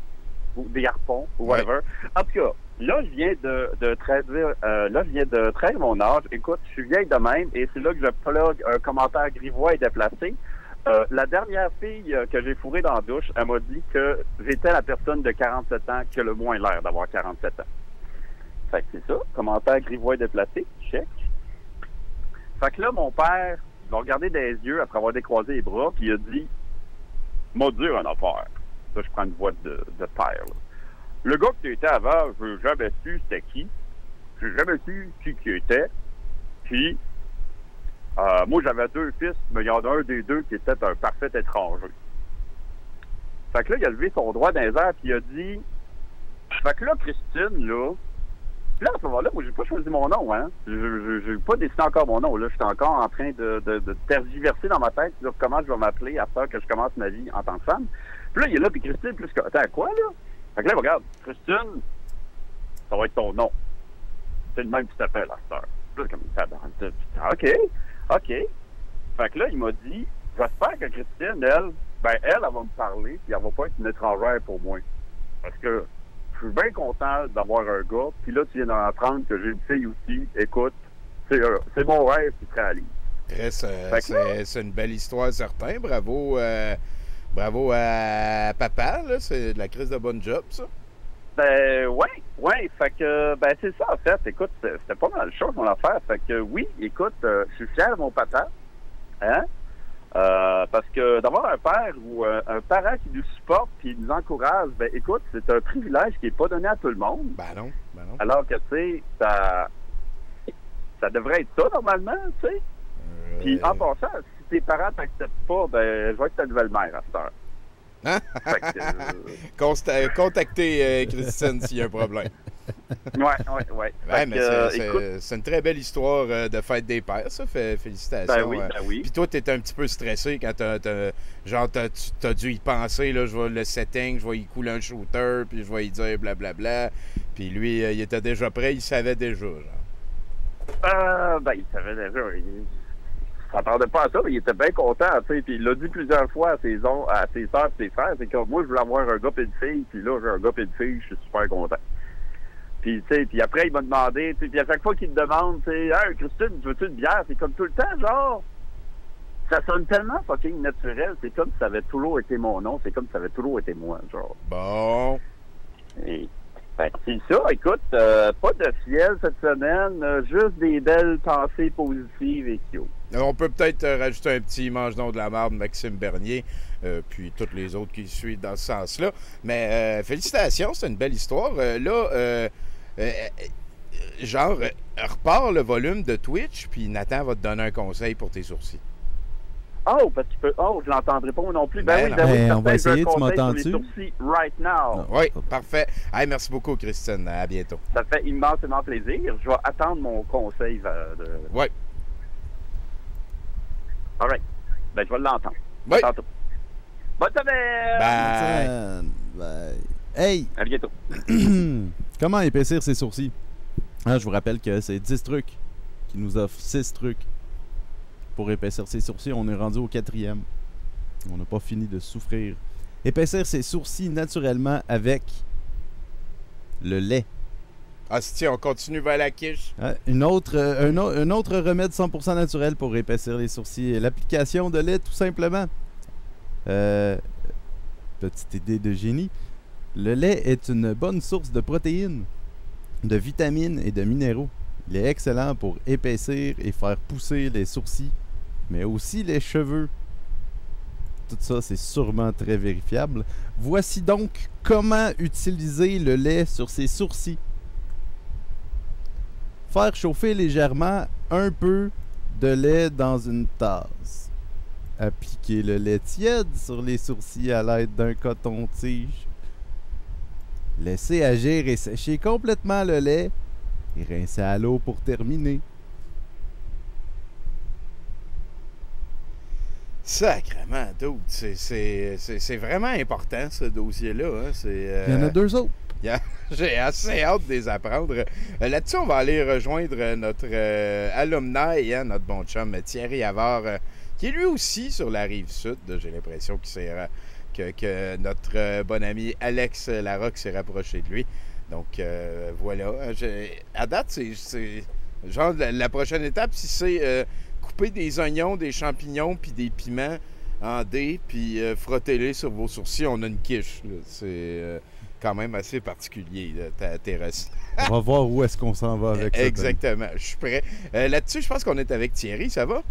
Ou des harpons, ou whatever. En tout cas, là, je viens de traduire mon âge. Écoute, je suis vieille de même, et c'est là que je plug un commentaire grivois et déplacé. La dernière fille que j'ai fourrée dans la douche, elle m'a dit que j'étais la personne de 47 ans qui a le moins l'air d'avoir 47 ans. Fait que c'est ça, commentaire grivois et déplacé, check. Fait que là, mon père m'a regardé dans les yeux après avoir décroisé les bras, puis il a dit « M'a dit une affaire. » Là, je prends une voix de père. Là. Le gars que tu étais avant, je n'ai jamais su c'était qui. J'ai jamais su qui était. Puis, moi, j'avais 2 fils, mais il y en a un des 2 qui était un parfait étranger. Fait que là, il a levé son doigt dans les airs, puis il a dit... Fait que là, Christine, là... Puis là, à ce moment-là, moi, j'ai pas choisi mon nom, hein. J'ai pas décidé encore mon nom, là. Je suis encore en train de tergiverser dans ma tête sur comment je vais m'appeler après que je commence ma vie en tant que femme. Puis là, il est là, puis Christine, plus que... Attends, quoi, là? Fait que là, regarde, Christine, ça va être ton nom. C'est le même qui t'appelle, la sœur. Puis là, comme... OK. Fait que là, il m'a dit, j'espère que Christine, elle va me parler, puis elle va pas être une étrangère pour moi. Parce que je suis bien content d'avoir un gars, puis là, tu viens d'apprendre que j'ai une fille aussi. Écoute, c'est mon rêve qui se réalise. C'est une belle histoire, certain. Bravo à papa, là. C'est de la crise de bonne job, ça. Ben, ouais. Fait que, ben, c'est ça, en fait. Écoute, c'était pas mal de choses, mon affaire. Fait que, oui, écoute, je suis fier de mon papa. Hein? Parce que d'avoir un père ou un parent qui nous supporte et nous encourage, ben, écoute, c'est un privilège qui n'est pas donné à tout le monde. Ben non. Alors que, tu sais, ça devrait être ça, normalement, tu sais. Puis, en passant, si tes parents t'acceptent pas, ben, je vais être ta nouvelle mère à cette heure. Contactez Christine s'il y a un problème. Ouais. Mais c'est une très belle histoire de fête des pères, ça. Félicitations. Ben oui. Puis toi, t'es un petit peu stressé quand t'as dû y penser, là, je vais le setting, je vais y couler un shooter, puis je vais y dire blablabla. Puis lui, il était déjà prêt, il savait déjà, genre. Ben, il savait déjà. Il s'attendait pas à ça, mais il était bien content, tu sais. Puis il l'a dit plusieurs fois à ses soeurs et ses frères. C'est que moi, je voulais avoir un gars et une fille, puis là, j'ai un gars et une fille, je suis super content. Puis, tu sais, puis après, il m'a demandé, tu sais, puis à chaque fois qu'il te demande, tu sais, hey, Christine, veux-tu une bière? C'est comme tout le temps, genre, ça sonne tellement fucking naturel. C'est comme si ça avait toujours été mon nom, c'est comme si ça avait toujours été moi, genre. Bon. Et, ben, c'est ça, écoute, pas de fiel cette semaine, juste des belles pensées positives et cute. On peut peut-être rajouter un petit mange-nom de la marde, Maxime Bernier, puis toutes les autres qui suivent dans ce sens-là. Mais félicitations, c'est une belle histoire. Repars le volume de Twitch, puis Nathan va te donner un conseil pour tes sourcils. Oh, parce qu'il peut... Oh, je l'entendrai pas moi non plus. Ben oui, on va essayer, tu m'entends-tu? Sourcils right now. Oui, parfait. Hey, merci beaucoup, Christine. À bientôt. Ça fait immensément plaisir. Je vais attendre mon conseil Oui. All right. Ben, je vais l'entendre. Oui. Tantôt. Bonne semaine! Bye. Hey! À bientôt. Comment épaissir ses sourcils? Je vous rappelle que c'est 10 trucs qui nous offrent 6 trucs pour épaissir ses sourcils. On est rendu au 4e. On n'a pas fini de souffrir. Épaissir ses sourcils naturellement avec le lait. Ah, si on continue vers la quiche. Un autre remède 100% naturel pour épaissir les sourcils. L'application de lait, tout simplement. Petite idée de génie. Le lait est une bonne source de protéines, de vitamines et de minéraux. Il est excellent pour épaissir et faire pousser les sourcils, mais aussi les cheveux. tout ça, c'est sûrement très vérifiable. Voici donc comment utiliser le lait sur ses sourcils. Faire chauffer légèrement un peu de lait dans une tasse. Appliquer le lait tiède sur les sourcils à l'aide d'un coton-tige. Laisser agir et sécher complètement le lait et rincer à l'eau pour terminer. Sacrément, dude, c'est vraiment important, ce dossier-là. Hein? Il y en a 2 autres. J'ai assez hâte de les apprendre. Là-dessus, on va aller rejoindre notre alumni, hein, notre bon chum Thierry Havard, qui est lui aussi sur la rive sud. J'ai l'impression que notre bon ami Alex Larocque s'est rapproché de lui. Donc, voilà. À date, c'est genre la prochaine étape, si c'est couper des oignons, des champignons puis des piments en dés, puis frottez-les sur vos sourcils, on a une quiche. C'est quand même assez particulier, tes recettes. On va voir où est-ce qu'on s'en va avec ça. Exactement, je suis prêt. Là-dessus, je pense qu'on est avec Thierry, ça va?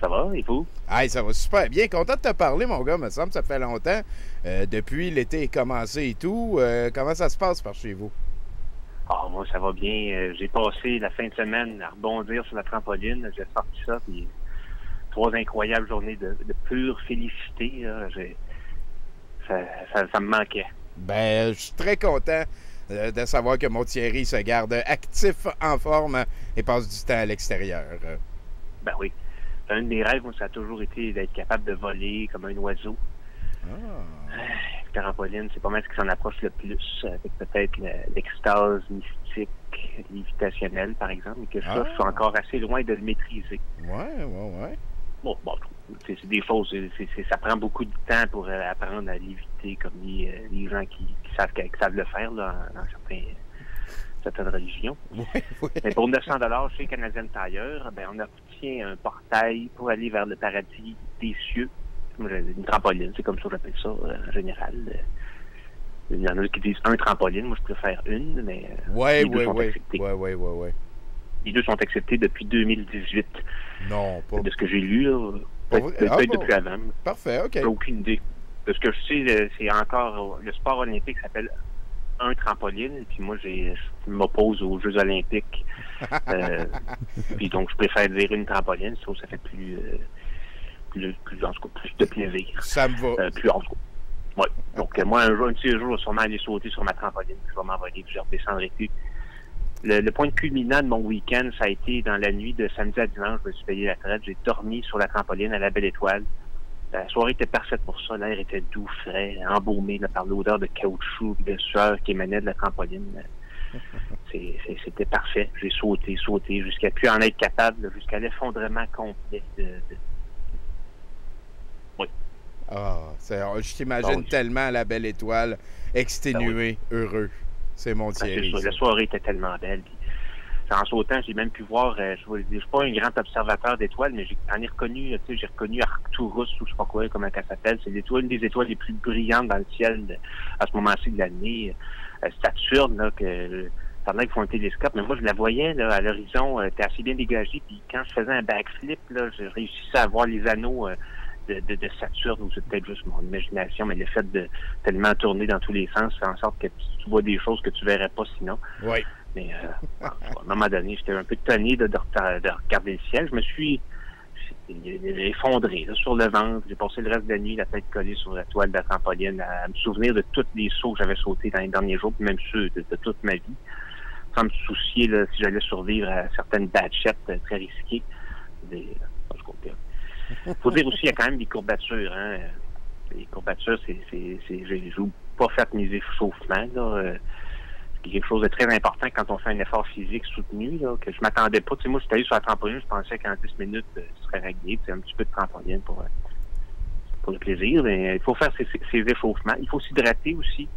Ça va, et vous? Hey, ça va super bien. Content de te parler, mon gars, me semble, ça fait longtemps. Depuis l'été est commencé et tout, comment ça se passe par chez vous? Ah, moi, ça va bien. J'ai passé la fin de semaine à rebondir sur la trampoline. J'ai sorti ça, puis 3 incroyables journées de pure félicité. Là. Ça me manquait. Ben, je suis très content de savoir que mon Thierry se garde actif, en forme et passe du temps à l'extérieur. Ben oui. Un de mes rêves, moi, ça a toujours été d'être capable de voler comme un oiseau. Trampoline, c'est pas mal ce qui s'en approche le plus, avec peut-être l'extase mystique, lévitationnelle, par exemple, mais que ça, je suis encore assez loin de le maîtriser. Ouais. Bon, c'est des choses, ça prend beaucoup de temps pour apprendre à léviter comme les gens qui savent le faire là, dans certaines religions. Oui. Mais pour 900$ chez Canadian Tire, ben, on obtient un portail pour aller vers le paradis des cieux. Une trampoline, c'est comme ça que j'appelle ça en général. Il y en a qui disent un trampoline, moi je préfère une, mais les deux sont acceptés. Ouais. Les deux sont acceptés depuis 2018. Non, pas. De ce que j'ai lu, là. Peut-être depuis avant. Parfait, OK. J'ai aucune idée. De ce que je sais, c'est encore le sport olympique s'appelle un trampoline, puis moi je m'oppose aux Jeux olympiques. Puis donc je préfère dire une trampoline, je trouve que ça fait plus de plaisir. Ça me va. Plus en tout cas. Ouais. Donc, moi, un de ces jours, je vais sûrement aller sauter sur ma trampoline. Je vais m'envoler, puis je redescendrai plus. Le point culminant de mon week-end, ça a été dans la nuit de samedi à dimanche. Je me suis payé la traite. J'ai dormi sur la trampoline à la Belle Étoile. La soirée était parfaite pour ça. L'air était doux, frais, embaumé là, par l'odeur de caoutchouc et de sueur qui émanait de la trampoline. C'était parfait. J'ai sauté jusqu'à plus en être capable, jusqu'à l'effondrement complet Oui. Je t'imagine tellement à la Belle Étoile, exténué, heureux. C'est mon Thierry. La soirée était tellement belle. En sautant, j'ai même pu voir, je ne suis pas un grand observateur d'étoiles, mais j'en ai reconnu, j'ai reconnu Arcturus, ou je sais pas quoi, comment elle s'appelle. C'est une des étoiles les plus brillantes dans le ciel à ce moment-ci de l'année. Saturne, là, pendant qu'ils font un télescope, mais moi, je la voyais là, à l'horizon, elle était assez bien dégagée, puis quand je faisais un backflip, là, je réussissais à voir les anneaux de Saturne, ou c'est peut-être juste mon imagination, mais le fait de tellement tourner dans tous les sens fait en sorte que tu vois des choses que tu verrais pas sinon. Oui. Mais à un moment donné, j'étais un peu tonné de regarder le ciel. Je me suis effondré là, sur le ventre. J'ai passé le reste de la nuit la tête collée sur la toile de la trampoline à me souvenir de tous les sauts que j'avais sautés dans les derniers jours, puis même ceux de toute ma vie, sans me soucier là, si j'allais survivre à certaines batchettes très risquées. Il faut dire aussi qu'il y a quand même des courbatures. Hein. Les courbatures, j'ai pas fait mes échauffements. Là. C'est quelque chose de très important quand on fait un effort physique soutenu, là, que je m'attendais pas. Tu sais, moi, je suis allé sur la trampoline, je pensais qu'en 10 minutes, ce serait réglé. C'est un petit peu de trampoline pour le plaisir. Mais il faut faire ces échauffements. Il faut s'hydrater aussi.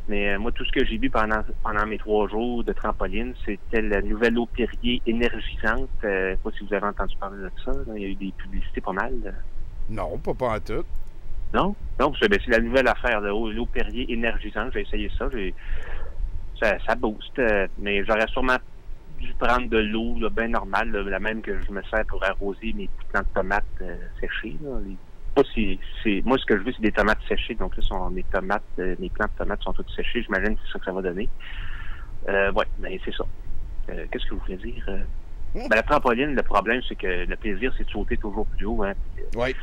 Mais moi, tout ce que j'ai vu pendant mes 3 jours de trampoline, c'était la nouvelle eau Perrier énergisante. Je ne sais pas si vous avez entendu parler de ça. Là. Il y a eu des publicités pas mal. Non, pas en tout. Non? Non, c'est la nouvelle affaire, l'eau Perrier énergisante. J'ai essayé ça. Ça booste. Mais j'aurais sûrement dû prendre de l'eau bien normale, la même que je me sers pour arroser mes petits plants de tomates séchés. Là, pas si c'est. Moi, ce que je veux, c'est des tomates séchées. Donc là, mes plants de tomates sont toutes séchées. J'imagine que c'est ça que ça va donner. Ouais, mais c'est ça. Qu'est-ce que vous voulez dire? La trampoline, le problème, c'est que le plaisir, c'est de sauter toujours plus haut. Hein. Oui.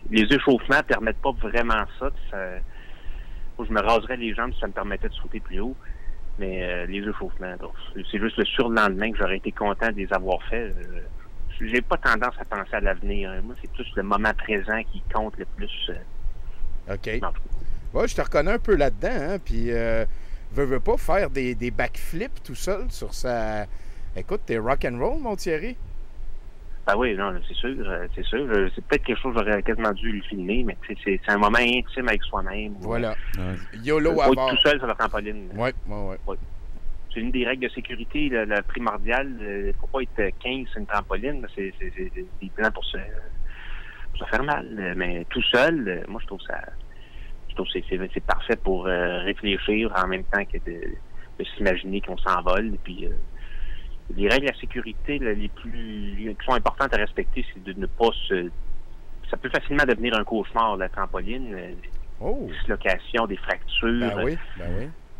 Les échauffements ne permettent pas vraiment ça. Je me raserais les jambes si ça me permettait de sauter plus haut. Mais les échauffements, c'est juste le surlendemain que j'aurais été content de les avoir faits. J'ai pas tendance à penser à l'avenir. Moi, c'est plus le moment présent qui compte le plus. OK. Ouais, je te reconnais un peu là-dedans. Hein, puis, veux pas faire des backflips tout seul sur sa... Écoute, t'es rock'n'roll, mon Thierry? Ben oui, non, c'est sûr. C'est peut-être quelque chose que j'aurais quasiment dû le filmer, mais c'est un moment intime avec soi-même. Voilà. YOLO à bord. Tout seul sur la trampoline. Oui. C'est une des règles de sécurité la primordiale. Il ne faut pas être 15 sur une trampoline. C'est des plans pour se faire mal. Mais tout seul, moi, je trouve que c'est parfait pour réfléchir en même temps que de s'imaginer qu'on s'envole. Puis, les règles de sécurité qui sont importantes à respecter, c'est de ne pas ça peut facilement devenir un cauchemar, la trampoline. Dislocation, des fractures. Ben oui.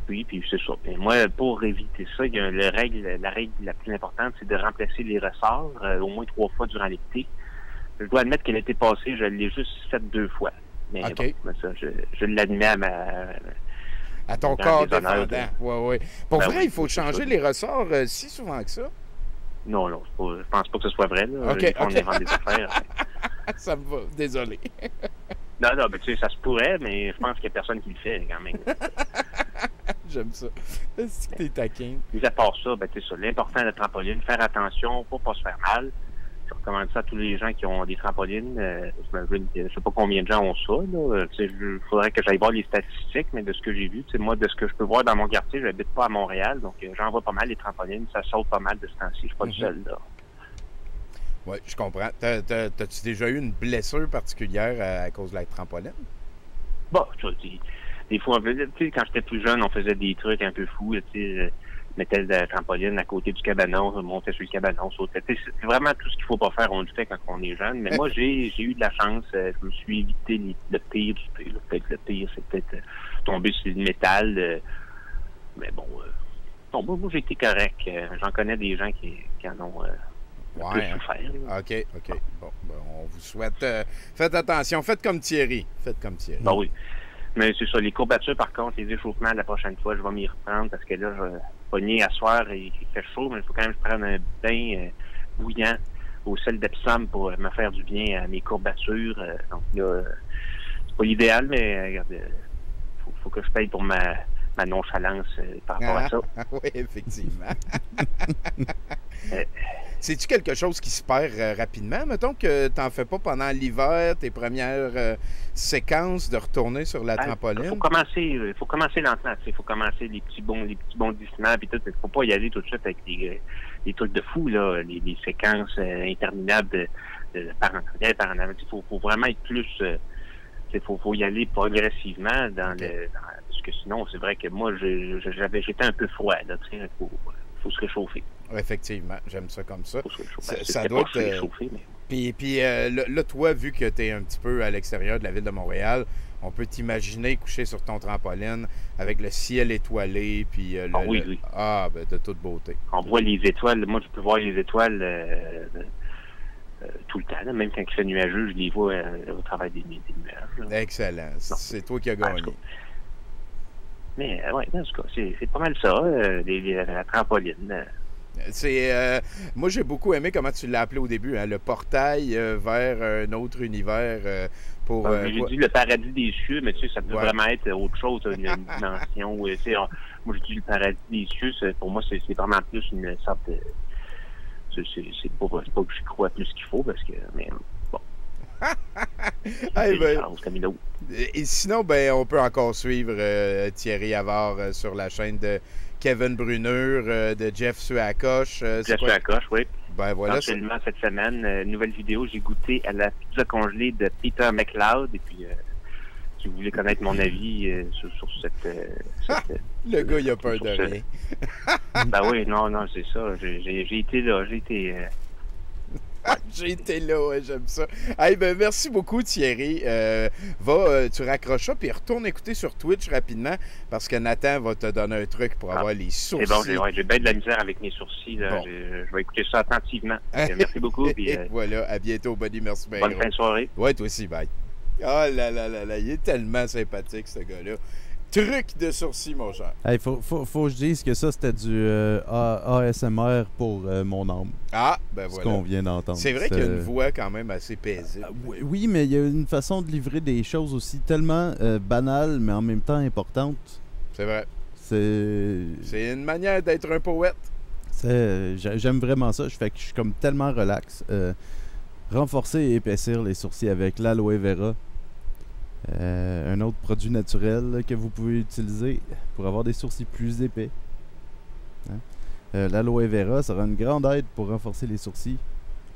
Oui, puis c'est ça. Et moi, pour éviter ça, il y a la règle la plus importante, c'est de remplacer les ressorts au moins 3 fois durant l'été. Je dois admettre que l'été passé, je l'ai juste fait 2 fois. Mais bon, ça, je l'admets à ton corps défendant. Oui. Pour vrai, il faut changer les ressorts si souvent que ça? Non, je pense pas que ce soit vrai. Là. On invente des affaires. Ça me va. Désolé. Non, mais tu sais, ça se pourrait, mais je pense qu'il n'y a personne qui le fait quand même. J'aime ça. Est-ce que t'es taquin? Mis à part ça, c'est ça. L'important de la trampoline, faire attention pour pas se faire mal. Je recommande ça à tous les gens qui ont des trampolines. Je sais pas combien de gens ont ça. Il faudrait que j'aille voir les statistiques, mais de ce que j'ai vu, moi, de ce que je peux voir dans mon quartier, je n'habite pas à Montréal, donc j'en vois pas mal les trampolines. Ça saute pas mal de ce temps-ci. Je suis pas le seul, là. Oui, je comprends. T'as-tu déjà eu une blessure particulière à cause de la trampoline? Bon, des fois, quand j'étais plus jeune, on faisait des trucs un peu fous. Je mettais la trampoline à côté du cabanon, montait sur le cabanon, sautait. C'est vraiment tout ce qu'il faut pas faire, on le fait quand on est jeune. Mais moi, j'ai eu de la chance. Je me suis évité le pire du pire. Peut-être le pire, c'est peut-être tomber sur le métal. Mais bon, moi, j'ai été correct. J'en connais des gens qui en ont... souffert. OK. Bon, on vous souhaite... faites attention. Faites comme Thierry. Ben oui. Mais c'est ça. Les courbatures, par contre, les échauffements, la prochaine fois, je vais m'y reprendre parce que là, je vais pogner à soir et il fait chaud, mais il faut quand même que je prenne un bain bouillant au sel d'Epsom pour me faire du bien à mes courbatures. Donc là, c'est pas l'idéal, mais regarde, faut que je paye pour ma nonchalance par rapport à ça. Oui, effectivement. C'est-tu quelque chose qui se perd rapidement? Mettons que tu n'en fais pas pendant l'hiver, tes premières séquences de retourner sur la trampoline? Il faut commencer lentement. Il faut commencer les petits bondissements et tout. Il ne faut pas y aller tout de suite avec les trucs de fou, là, les séquences interminables de par en arrière, par en avant. Il faut vraiment être plus... Il faut y aller progressivement parce que sinon, c'est vrai que moi, j'étais un peu froid. Il faut se réchauffer. Effectivement, j'aime ça comme ça. Ça doit être réchauffé, mais... Puis là, toi, vu que tu es un petit peu à l'extérieur de la ville de Montréal, on peut t'imaginer coucher sur ton trampoline avec le ciel étoilé, puis oui. De toute beauté. On voit les étoiles. Moi, je peux voir les étoiles tout le temps. Là. Même quand il fait nuageux, je les vois au travail des nuages. Là. Excellent. C'est toi qui as gagné. Mais oui, en tout cas, c'est pas mal ça, la trampoline. Moi, j'ai beaucoup aimé comment tu l'as appelé au début, le portail vers un autre univers. J'ai dit le paradis des cieux, mais tu sais, ça peut vraiment être autre chose, une dimension. Moi, j'ai dit le paradis des cieux, pour moi, c'est vraiment plus une sorte de... C'est pas que j'y crois plus qu'il faut, parce que... Mais, bon. Et sinon, on peut encore suivre Thierry Havard sur la chaîne de Kevin Bruneur, de Jeff Suacoche. Jeff Suacoche, oui. Voilà. Actuellement, cette semaine, nouvelle vidéo, j'ai goûté à la pizza congelée de Peter McLeod. Et puis, si vous voulez connaître mon avis sur cette... Le gars, il a peur de rien. Ben oui, non, c'est ça. J'ai été là. J'ai été là, ouais, j'aime ça. Hey, ben, merci beaucoup, Thierry. Tu raccroches puis retourne écouter sur Twitch rapidement parce que Nathan va te donner un truc pour avoir les sourcils. C'est bon, j'ai bien de la misère avec mes sourcils. Là. Bon. Je vais écouter ça attentivement. Merci beaucoup. Puis, voilà, à bientôt, buddy. Merci bien. Bonne fin de soirée. Ouais, toi aussi, bye. Oh là là là là, il est tellement sympathique, ce gars-là. Truc de sourcils, mon cher. Hey, faut que je dise que ça, c'était du ASMR pour mon âme. Ah, ben voilà. Ce qu'on vient d'entendre. C'est vrai qu'il y a une voix quand même assez paisible. Oui, mais il y a une façon de livrer des choses aussi tellement banales, mais en même temps importantes. C'est vrai. C'est une manière d'être un poète. J'aime vraiment ça. Je suis comme tellement relax. Renforcer et épaissir les sourcils avec l'aloe vera. Un autre produit naturel là, que vous pouvez utiliser pour avoir des sourcils plus épais. Hein? L'aloe vera sera une grande aide pour renforcer les sourcils.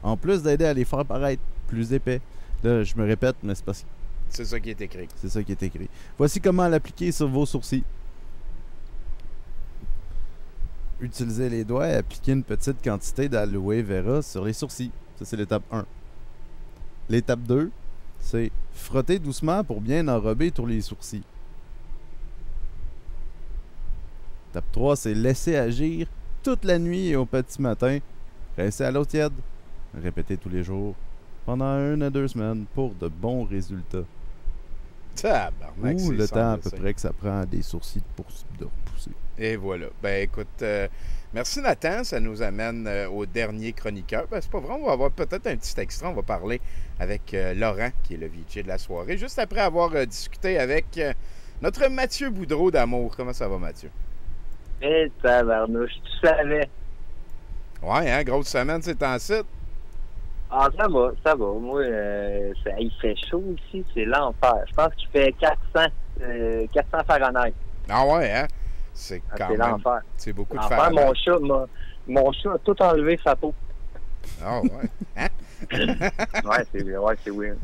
En plus d'aider à les faire paraître plus épais. Là, je me répète, mais c'est parce que... C'est ça qui est écrit. C'est ça qui est écrit. Voici comment l'appliquer sur vos sourcils. Utilisez les doigts et appliquez une petite quantité d'aloe vera sur les sourcils. Ça, c'est l'étape 1. L'étape 2, c'est frotter doucement pour bien enrober tous les sourcils. Étape 3, c'est laisser agir toute la nuit et au petit matin. Rincer à l'eau tiède. Répétez tous les jours pendant 1 à 2 semaines pour de bons résultats. Tabarnak, Ou le temps à peu près que ça prend à des sourcils de repousser. Et voilà. Ben écoute, merci Nathan, ça nous amène au dernier chroniqueur. Ben c'est pas vrai, on va avoir peut-être un petit extrait, on va parler avec Laurent, qui est le VJ de la soirée, juste après avoir discuté avec notre Mathieu Boudreau d'Amour. Comment ça va, Mathieu? Eh, tabarnouche, tu savais. Ouais, hein, grosse semaine, c'est en site. Ah, ça va, ça va. Moi, il fait chaud ici, c'est l'enfer. Je pense qu'il fait 400 Fahrenheit. Ah ouais, hein? C'est quand même... l'enfer. C'est beaucoup de l'enfer. Fahrenheit. Mon chat a tout enlevé sa peau. Ah ouais. Hein? ouais, c'est weird.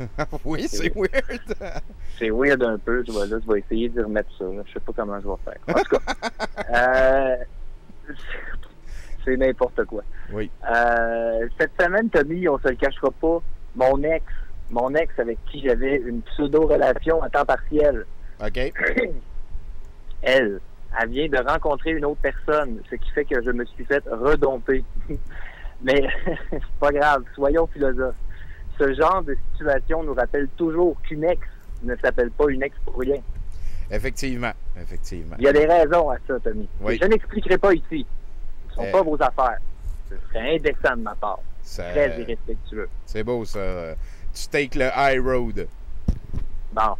Oui, c'est weird. C'est weird un peu. Tu vois, là, je vais essayer d'y remettre ça. Là. Je sais pas comment je vais faire. En tout cas, c'est n'importe quoi. Oui. Cette semaine, Tommy, on se le cachera pas, mon ex avec qui j'avais une pseudo-relation à temps partiel. OK. Elle vient de rencontrer une autre personne, ce qui fait que je me suis fait redomper. Mais c'est pas grave, soyons philosophes. Ce genre de situation nous rappelle toujours qu'une ex ne s'appelle pas une ex pour rien. Effectivement. Il y a des raisons à ça, Tommy. Oui. Je n'expliquerai pas ici. Ce ne sont pas vos affaires. Ce serait indécent de ma part. Très irrespectueux. C'est beau, ça. Tu take le high road. Bon.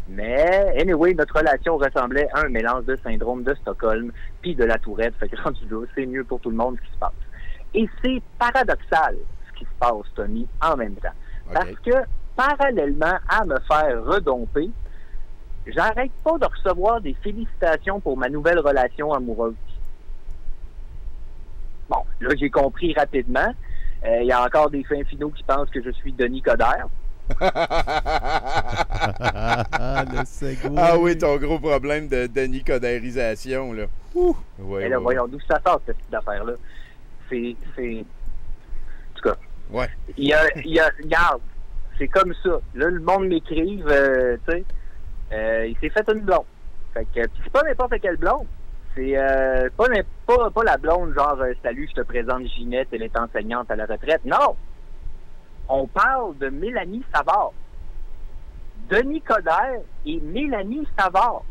Mais, anyway, notre relation ressemblait à un mélange de syndrome de Stockholm puis de la Tourette. Fait que rendu là, c'est mieux pour tout le monde ce qui se passe. Et c'est paradoxal ce qui se passe, Tommy, en même temps. Okay. Parce que, parallèlement à me faire redomper, j'arrête pas de recevoir des félicitations pour ma nouvelle relation amoureuse. Bon, là, j'ai compris rapidement. Il y a encore des fins finaux qui pensent que je suis Denis Coderre. Le segway. Ah oui, ton gros problème de Denis Coderrisation, là. Ouais, et là, voyons d'où ça sort, cette petite affaire-là. C'est... En tout cas. Ouais. Il y a... Regarde, c'est comme ça. Là, le monde m'écrive, tu sais, il s'est fait une blonde. Fait que, c'est pas n'importe quelle blonde. C'est pas la blonde genre salut, je te présente Ginette, elle est enseignante à la retraite. Non! On parle de Mélanie Savard. Denis Coderre et Mélanie Savard.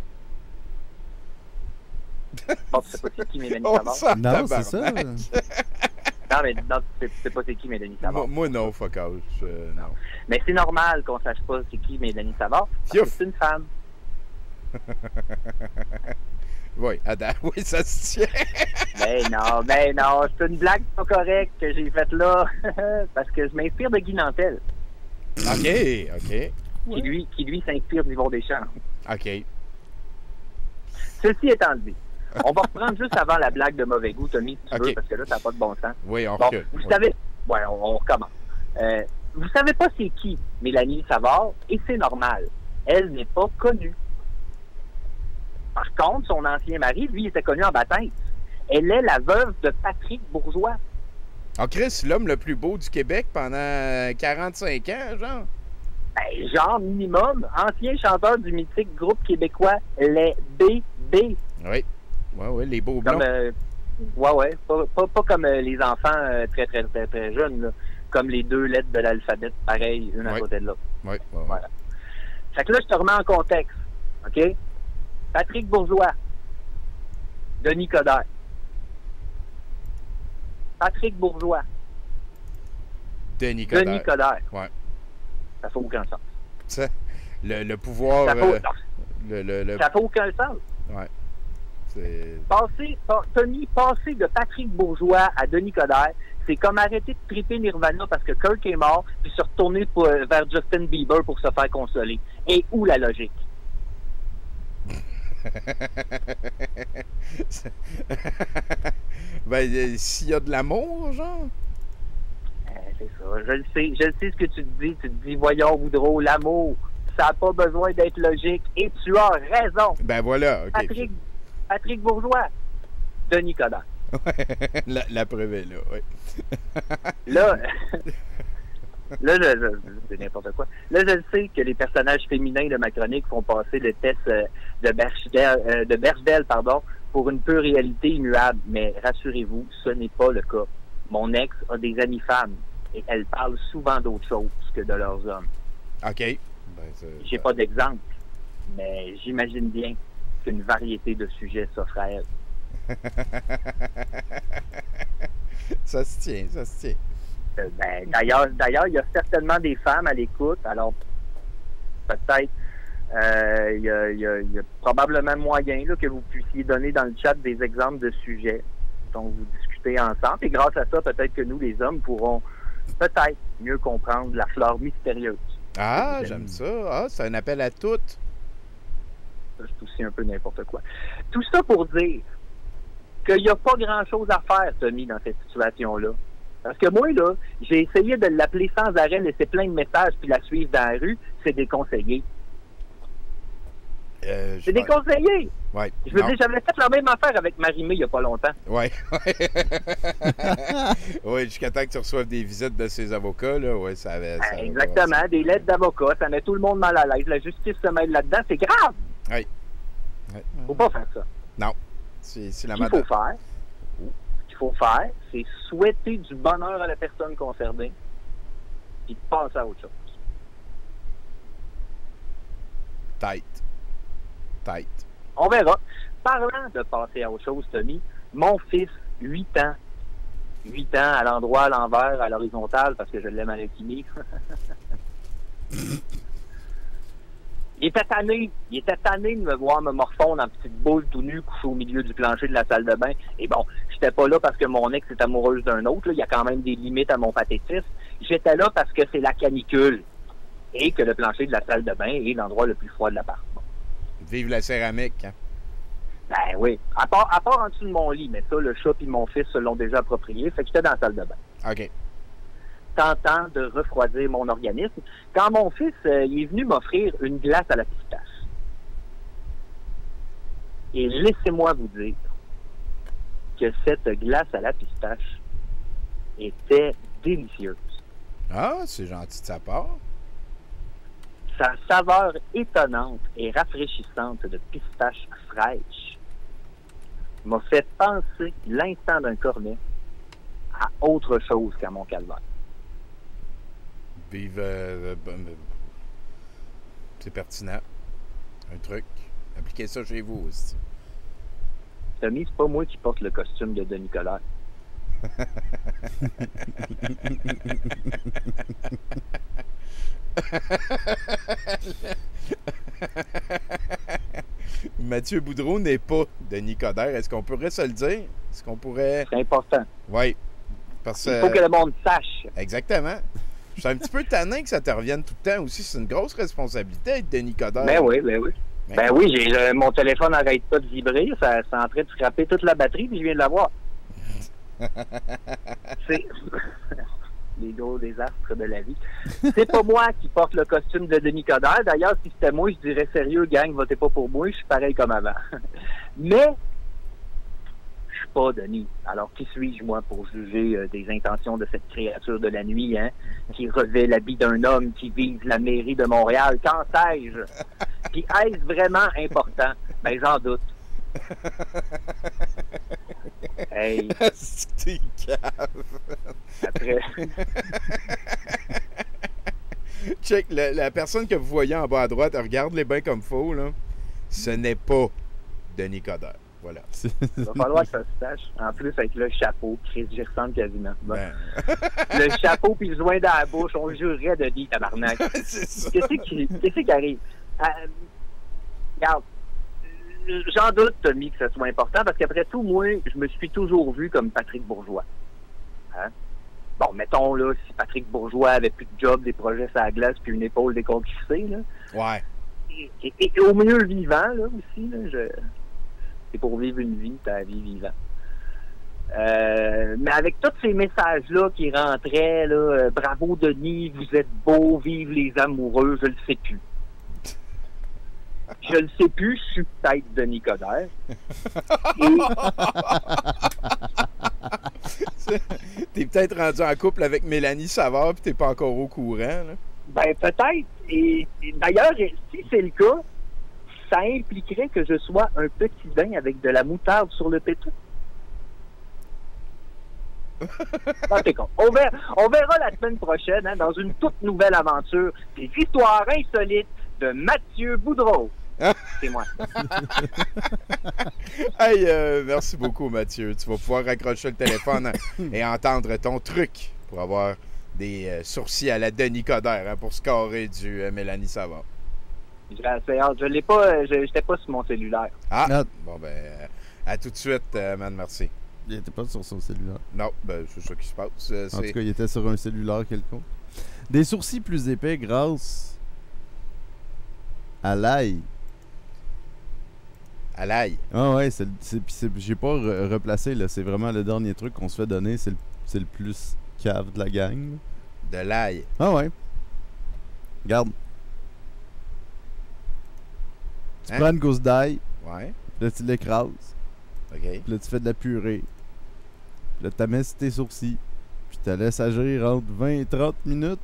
Bon, tu sais pas c'est qui Mélanie Savard? Non, c'est ça. Non, mais non, tu sais pas c'est qui Mélanie Savard. Moi non, fuck out. Non. Mais c'est normal qu'on sache pas c'est qui Mélanie Savard. Parce que c'est une femme. Oui, Adam, oui, ça se tient. mais non, c'est une blague pas correcte que j'ai faite là, parce que je m'inspire de Guy Nantel. OK. Qui lui s'inspire d'Yvon Deschamps. OK. Ceci étant dit, on va reprendre juste avant la blague de mauvais goût, Tommy, si tu veux, parce que là, ça n'a pas de bon sens. Oui, on recule. Vous savez... Ouais, on recommence. Vous savez pas c'est qui Mélanie Savard, et c'est normal. Elle n'est pas connue. Par contre, son ancien mari, lui, était connu en baptême. Elle est la veuve de Patrick Bourgeois. Ah, Chris, l'homme le plus beau du Québec pendant 45 ans, genre? Ben, genre minimum, ancien chanteur du mythique groupe québécois Les B.B. Oui. Ouais, les beaux blonds. Ouais. Pas comme les enfants très jeunes, là. Comme les 2 lettres de l'alphabet, pareil, une à côté de l'autre. Ouais. Voilà. Fait que là, je te remets en contexte. OK? Patrick Bourgeois. Denis Coderre. Patrick Bourgeois. Denis Coderre. Ouais. Ça fait aucun sens. Ça, le pouvoir... Ça fait aucun sens. Ouais. Tony, passer de Patrick Bourgeois à Denis Coderre, c'est comme arrêter de triper Nirvana parce que Kirk est mort, puis se retourner vers Justin Bieber pour se faire consoler. Et où la logique? Ben, s'il y a de l'amour, genre? C'est ça. Je le sais ce que tu te dis. Tu te dis, voyons, Boudreau, l'amour, ça n'a pas besoin d'être logique. Et tu as raison. Ben voilà, OK. Patrick Bourgeois, Denis Coderre. La preuve est là, oui. Là, c'est n'importe quoi. Là, je sais que les personnages féminins de ma chronique font passer le test de Bechdel, pour une pure réalité immuable. Mais rassurez-vous, ce n'est pas le cas. Mon ex a des amies femmes et elles parlent souvent d'autre chose que de leurs hommes. OK. Ben, j'ai pas d'exemple, mais j'imagine bien qu'une variété de sujets s'offre à elles. Ça se tient. D'ailleurs, il y a certainement des femmes à l'écoute. Alors, peut-être, il y a probablement moyen là, que vous puissiez donner dans le chat des exemples de sujets dont vous discutez ensemble. Et grâce à ça, peut-être que nous, les hommes, pourrons peut-être mieux comprendre la fleur mystérieuse. Ah, j'aime ça. Ah, c'est un appel à toutes. C'est aussi un peu n'importe quoi. Tout ça pour dire qu'il n'y a pas grand-chose à faire, Tommy, dans cette situation-là. Parce que moi, là, j'ai essayé de l'appeler sans arrêt, laisser plein de messages, puis la suivre dans la rue, c'est déconseillé. C'est déconseillé! Ouais. Je veux dire, j'avais fait la même affaire avec Marie-Mé il n'y a pas longtemps. Oui. Oui, jusqu'à temps que tu reçoives des visites de ses avocats, là, oui, ça avait... Exactement, des lettres d'avocats, ça met tout le monde mal à l'aise. La justice se mêle là-dedans, c'est grave! Oui. Faut pas faire ça. Non. C'est la Ce qu'il faut faire, c'est souhaiter du bonheur à la personne concernée puis passer à autre chose. Tight. On verra. Parlant de passer à autre chose, Tommy, mon fils, 8 ans à l'endroit, à l'envers, à l'horizontale, parce que je l'aime à l'alchimie. Il était tanné de me voir me morfondre en petite boule tout nu couché au milieu du plancher de la salle de bain. Et bon, j'étais pas là parce que mon ex est amoureuse d'un autre. Là. Il y a quand même des limites à mon pathétisme. J'étais là parce que c'est la canicule et que le plancher de la salle de bain est l'endroit le plus froid de l'appart. Vive la céramique, hein? Ben oui. À part en dessous de mon lit, mais ça, le chat et mon fils se l'ont déjà approprié. Fait que j'étais dans la salle de bain. OK. Tentant de refroidir mon organisme, quand mon fils il est venu m'offrir une glace à la pistache. Et laissez-moi vous dire que cette glace à la pistache était délicieuse. Ah, c'est gentil de sa part. Sa saveur étonnante et rafraîchissante de pistache fraîche m'a fait penser l'instant d'un cornet à autre chose qu'à mon calvaire. Vive... c'est pertinent. Un truc. Appliquez ça chez vous aussi. Tommy, c'est pas moi qui porte le costume de Denis Coderre. Mathieu Boudreau n'est pas Denis Coderre. Est-ce qu'on pourrait se le dire? Est-ce qu'on pourrait... C'est important. Oui. Il faut que le monde sache. Exactement. Je suis un petit peu tannant que ça te revienne tout le temps aussi. C'est une grosse responsabilité d'être Denis Coderre. Ben oui. Ben oui, mon téléphone n'arrête pas de vibrer. C'est en train de scraper toute la batterie, puis je viens de l'avoir. C'est les gros désastres de la vie. C'est pas moi qui porte le costume de Denis Coderre. D'ailleurs, si c'était moi, je dirais sérieux, gang, votez pas pour moi, je suis pareil comme avant. Mais je suis pas, Denis. Alors, qui suis-je, moi, pour juger des intentions de cette créature de la nuit, hein, qui revêt l'habit d'un homme qui vise la mairie de Montréal? Qu'en sais-je? Puis est-ce vraiment important? Ben, j'en doute. Hey. C'est cave. Après. Check, la personne que vous voyez en bas à droite, regarde-les bien comme faux, là. Ce n'est pas Denis Coderre. Voilà. Il va falloir que ça se sache. En plus, avec le chapeau, Chris, j'y ressemble quasiment. Bon. Ben. Le chapeau puis le joint dans la bouche, on jurerait de Denis, tabarnak. Qu'est-ce qui arrive? Regarde, j'en doute, Tommy, que ce soit important, parce qu'après tout, moi, je me suis toujours vu comme Patrick Bourgeois. Hein? Bon, mettons, là, si Patrick Bourgeois avait plus de job, des projets sur la glace, puis une épaule déconquistée, là. Ouais. Et au mieux vivant, là, aussi, là, c'est pour vivre une vie, ta vie vivant. Mais avec tous ces messages-là qui rentraient, là, bravo Denis, vous êtes beau, vive les amoureux, je le sais plus. Je le sais plus, je suis peut-être Denis Coderre. T'es peut-être rendu en couple avec Mélanie Savard puis t'es pas encore au courant, là. Ben, peut-être. Et d'ailleurs, si c'est le cas, ça impliquerait que je sois un petit bain avec de la moutarde sur le pétou. Ah, t'es con. On verra la semaine prochaine, hein, dans une toute nouvelle aventure, des histoires insolites de Mathieu Boudreau. C'est moi. Hey, merci beaucoup, Mathieu. Tu vas pouvoir raccrocher le téléphone et entendre ton truc pour avoir des sourcils à la Denis Coderre, hein, pour scorer du Mélanie Savard. J'ai assez hâte. Je l'ai pas, j'étais pas sur mon cellulaire. Ah, bon ben, à tout de suite, man, merci. Il était pas sur son cellulaire. Non, ben, c'est ça qui se passe. En tout cas, il était sur un cellulaire quelconque. Des sourcils plus épais grâce à l'ail. À l'ail? Ah ouais, j'ai pas replacé, là. C'est vraiment le dernier truc qu'on se fait donner. C'est le plus cave de la gang. De l'ail? Ah ouais. Regarde. Tu prends une gousse d'ail. Ouais. Puis là, tu l'écrases. OK. Puis là, tu fais de la purée. Puis là, tu la mets sur tes sourcils. Puis tu la laisses agir entre 20 et 30 minutes.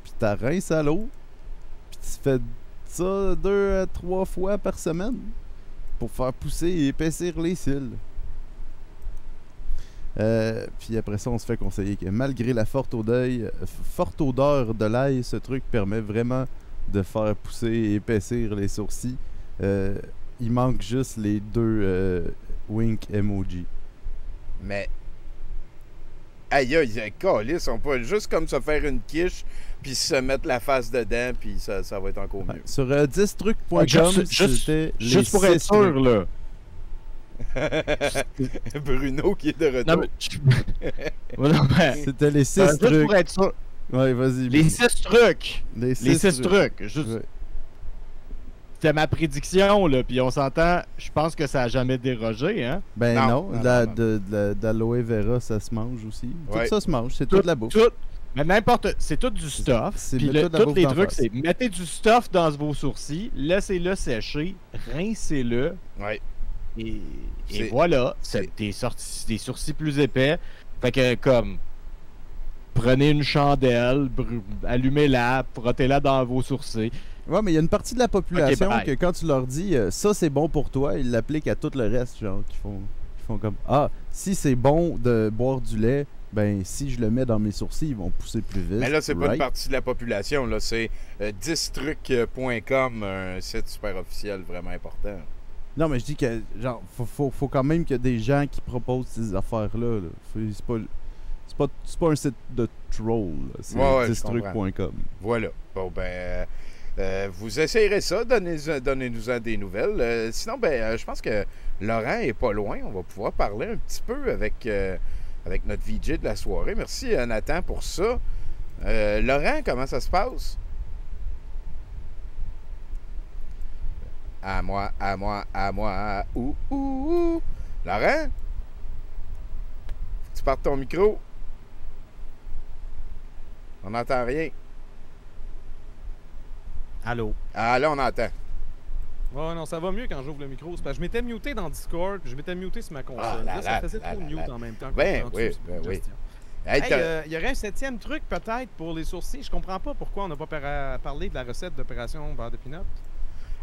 Puis tu la rinces à l'eau. Puis tu fais ça 2 à 3 fois par semaine pour faire pousser et épaissir les cils. Puis après ça, on se fait conseiller que malgré la forte odeur de l'ail, ce truc permet vraiment de faire pousser et épaissir les sourcils. Il manque juste les 2 wink emoji. Mais aïe, câlisse, on peut juste comme se faire une quiche puis se mettre la face dedans puis ça va être encore mieux. Sur 10trucs.com, c'était juste pour être sûr, là. Bruno qui est de retour. C'était les 6 trucs. Juste pour être sûr. Ouais, vas-y. Les 6 trucs. Les 6 trucs. Juste... Ouais. C'était ma prédiction, là, puis on s'entend, je pense que ça a jamais dérogé, hein? Ben non, de l'aloe vera, ça se mange aussi. Ouais. Tout ça se mange, c'est tout de la bouffe. Mais n'importe, c'est tout du stuff. Puis tous les trucs, c'est mettez du stuff dans vos sourcils, laissez-le sécher, rincez-le. Ouais. Et voilà, c'est des sourcils plus épais. Fait que, comme, prenez une chandelle, allumez-la, frottez-la dans vos sourcils. Ouais, mais il y a une partie de la population que quand tu leur dis ça c'est bon pour toi, ils l'appliquent à tout le reste, genre, qui font comme si c'est bon de boire du lait, ben si je le mets dans mes sourcils, ils vont pousser plus vite. Mais là, c'est pas une partie de la population, là, c'est 10trucs.com, un site super officiel vraiment important. Non, mais je dis que genre faut quand même qu'il y ait des gens qui proposent ces affaires-là. C'est pas un site de troll, c'est 10trucs.com. Voilà. Bon ben vous essayerez ça, donnez-nous-en des nouvelles. Sinon, ben je pense que Laurent est pas loin. On va pouvoir parler un petit peu avec notre VJ de la soirée. Merci Nathan pour ça. Laurent, comment ça se passe? À moi. Ouh. Laurent? Tu partes ton micro? On n'entend rien. Allô? Ah, là, on entend. Ouais, non, ça va mieux quand j'ouvre le micro. C'est parce que je m'étais muté dans Discord, puis je m'étais muté sur ma console. Ah, là, ça faisait trop mute en même temps. Ben oui, oui. Hey, y aurait un 7e truc peut-être pour les sourcils. Je comprends pas pourquoi on n'a pas parlé de la recette d'opération beurre de pinot.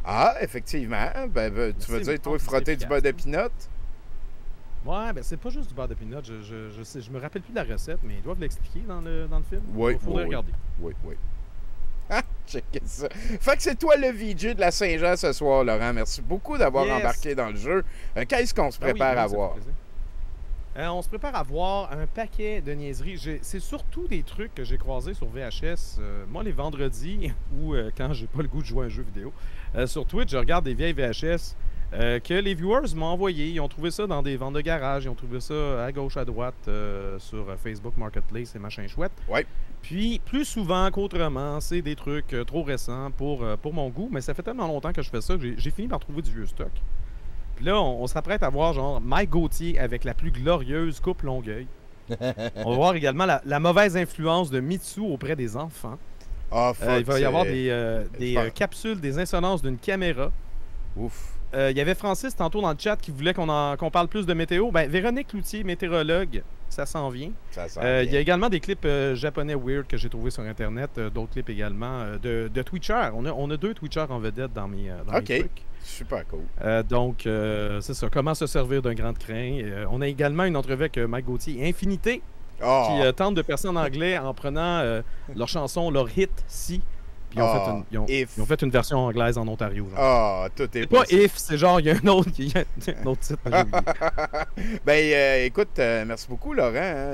Ah, effectivement. Tu veux dire, toi, frotter du beurre de pinot? Ouais, ben c'est pas juste du beurre de pinot. Je me rappelle plus de la recette, mais ils doivent l'expliquer dans le film. Oui, il faudrait regarder. Oui. Ah, checkez ça. Fait que c'est toi le VJ de la Saint-Jean ce soir, Laurent. Merci beaucoup d'avoir embarqué dans le jeu. Qu'est-ce qu'on se prépare à voir? On se prépare à voir un paquet de niaiseries. C'est surtout des trucs que j'ai croisés sur VHS. Moi, les vendredis, ou quand j'ai pas le goût de jouer à un jeu vidéo, sur Twitch, je regarde des vieilles VHS que les viewers m'ont envoyé. Ils ont trouvé ça dans des ventes de garage. Ils ont trouvé ça à gauche, à droite, sur Facebook Marketplace et machin chouette. Ouais. Puis, plus souvent qu'autrement, c'est des trucs trop récents pour mon goût. Mais ça fait tellement longtemps que je fais ça que j'ai fini par trouver du vieux stock. Puis là, on s'apprête à voir genre Mike Gauthier avec la plus glorieuse coupe Longueuil. On va voir également la mauvaise influence de Mitsu auprès des enfants. Il va y avoir des capsules, des insonances d'une caméra. Ouf. Il y avait Francis tantôt dans le chat qui voulait qu'on parle plus de météo. Ben, Véronique Loutier, météorologue, ça s'en vient. Il y a également des clips japonais weird que j'ai trouvés sur Internet. D'autres clips également de Twitchers. On a 2 Twitchers en vedette dans mes trucs. Super cool. Donc, c'est ça. Comment se servir d'un grand crin. On a également une entrevue avec Mike Gauthier, Infinité, qui tente de percer en anglais en prenant leur chanson, leur hit, Si. Puis ils ont fait une version anglaise en Ontario. Tout est pas If, c'est genre, il y a un autre titre. Écoute, merci beaucoup, Laurent.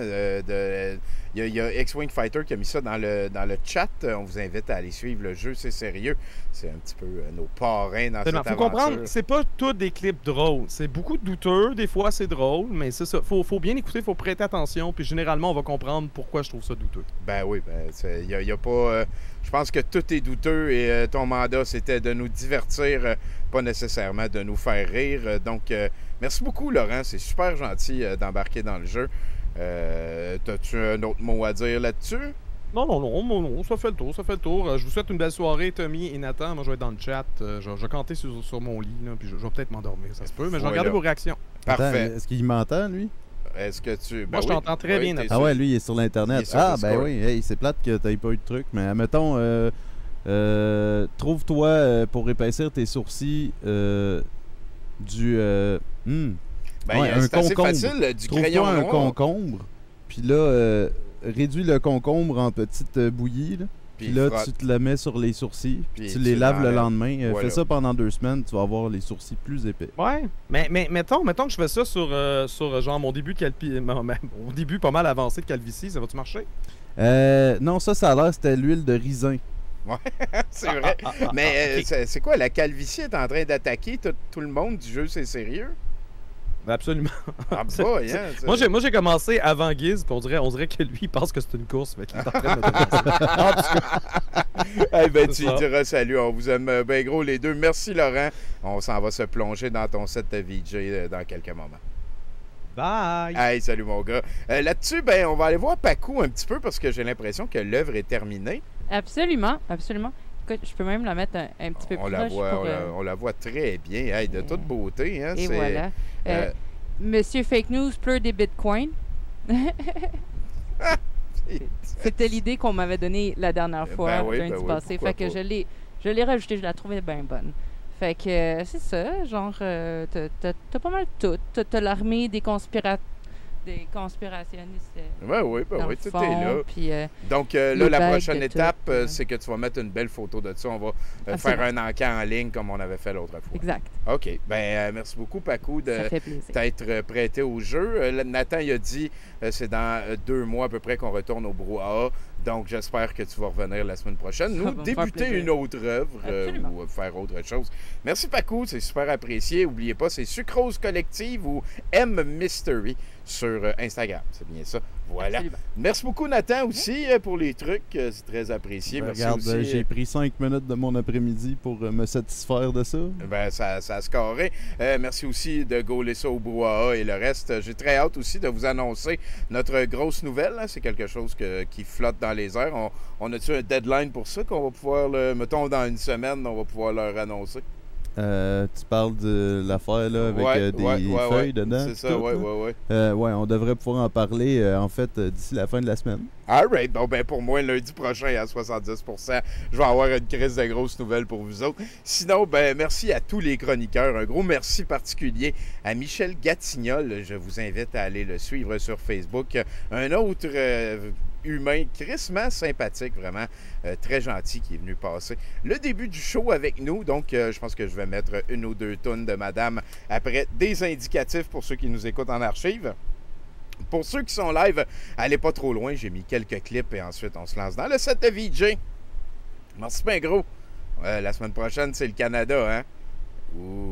Il y a X-Wing Fighter qui a mis ça dans le chat. On vous invite à aller suivre le jeu, c'est sérieux. C'est un petit peu nos parrains dans cette aventure. Faut comprendre, c'est pas tous des clips drôles. C'est beaucoup de douteux, des fois c'est drôle, mais c'est ça. Faut bien écouter, faut prêter attention, puis généralement on va comprendre pourquoi je trouve ça douteux. Ben oui, il y a pas... je pense que tout est douteux et ton mandat, c'était de nous divertir, pas nécessairement de nous faire rire. Donc, merci beaucoup, Laurent. C'est super gentil d'embarquer dans le jeu. T'as-tu un autre mot à dire là-dessus? Non, ça fait le tour. Je vous souhaite une belle soirée, Tommy et Nathan. Moi, je vais être dans le chat. Je vais canter sur mon lit, là, puis je vais peut-être m'endormir, ça se peut, mais je vais regarder vos réactions. Parfait. Est-ce qu'il m'entend, lui? Est-ce que tu... Moi, je t'entends très bien, Nathan. Ah ouais, lui, il est sur l'Internet. Oui. Hey, c'est plate que t'aies pas eu de truc, mais admettons, trouve-toi, pour épaissir tes sourcils, c'est assez facile, du crayon noir. Un concombre, puis là, réduis le concombre en petites bouillies, là. Puis là, tu te le mets sur les sourcils, puis tu les laves le lendemain. Voilà. Fais ça pendant 2 semaines, tu vas avoir les sourcils plus épais. Ouais, mais mettons que je fais ça sur genre mon début mon début pas mal avancé de calvitie, ça va-tu marcher? Non, ça a l'air, c'était l'huile de raisin. Ouais, c'est vrai. Mais okay. C'est quoi, la calvitie est en train d'attaquer tout le monde du jeu, c'est sérieux? Absolument. Moi, j'ai commencé avant Giz, puis on dirait que lui, il pense que c'est une course. Fait qu'il est en train de tu lui diras salut. On vous aime bien gros les deux. Merci, Laurent. On s'en va se plonger dans ton set de VJ dans quelques moments. Bye! Hey, salut, mon gars. Là-dessus, on va aller voir Pacou un petit peu parce que j'ai l'impression que l'œuvre est terminée. Absolument. Écoute, je peux même la mettre un petit peu plus proche. On la voit très bien. Hey, de toute beauté. Hein, et voilà. Monsieur Fake News pleure des bitcoins. C'était l'idée qu'on m'avait donnée la dernière fois, lundi passé. Fait que je l'ai rajoutée, je la trouvais bien bonne. Fait que c'est ça, genre, t'as pas mal tout. T'as l'armée des conspirationnistes. Oui, tout est là. Puis, donc là, la prochaine étape, c'est que tu vas mettre une belle photo de ça. On va faire un encan en ligne comme on avait fait l'autre fois. Exact. OK. Merci beaucoup, Pacou, de t'être prêté au jeu. Nathan, il a dit c'est dans 2 mois à peu près qu'on retourne au brouhaha. Donc, j'espère que tu vas revenir la semaine prochaine, nous débuter une autre œuvre ou faire autre chose. Merci, Pacou, c'est super apprécié. N'oubliez pas, c'est Sucrose Collective ou M Mystery sur Instagram. C'est bien ça. Voilà. Absolument. Merci beaucoup, Nathan, aussi, pour les trucs. C'est très apprécié. Merci regarde, aussi. J'ai pris 5 minutes de mon après-midi pour me satisfaire de ça. Ça a scoré. Merci aussi de gauler ça au brouhaha et le reste. J'ai très hâte aussi de vous annoncer notre grosse nouvelle. Hein. C'est quelque chose qui flotte dans les airs. On a-tu un deadline pour ça qu'on va pouvoir, mettons, dans une semaine, on va pouvoir leur annoncer? Tu parles de l'affaire là avec des feuilles dedans. C'est ça, ouais. Ouais, on devrait pouvoir en parler en fait d'ici la fin de la semaine. Alright, bon ben pour moi, lundi prochain à 70%, je vais avoir une crise de grosses nouvelles pour vous autres. Sinon, ben merci à tous les chroniqueurs. Un gros merci particulier à Michel Gatignol. Je vous invite à aller le suivre sur Facebook. Un autre humain crissement sympathique, vraiment très gentil qui est venu passer le début du show avec nous. Donc, je pense que je vais mettre une ou deux tonnes de madame après des indicatifs pour ceux qui nous écoutent en archive. Pour ceux qui sont live, allez pas trop loin. J'ai mis quelques clips et ensuite on se lance dans le set de VJ. Merci bien gros. La semaine prochaine, c'est le Canada, hein? Ouh.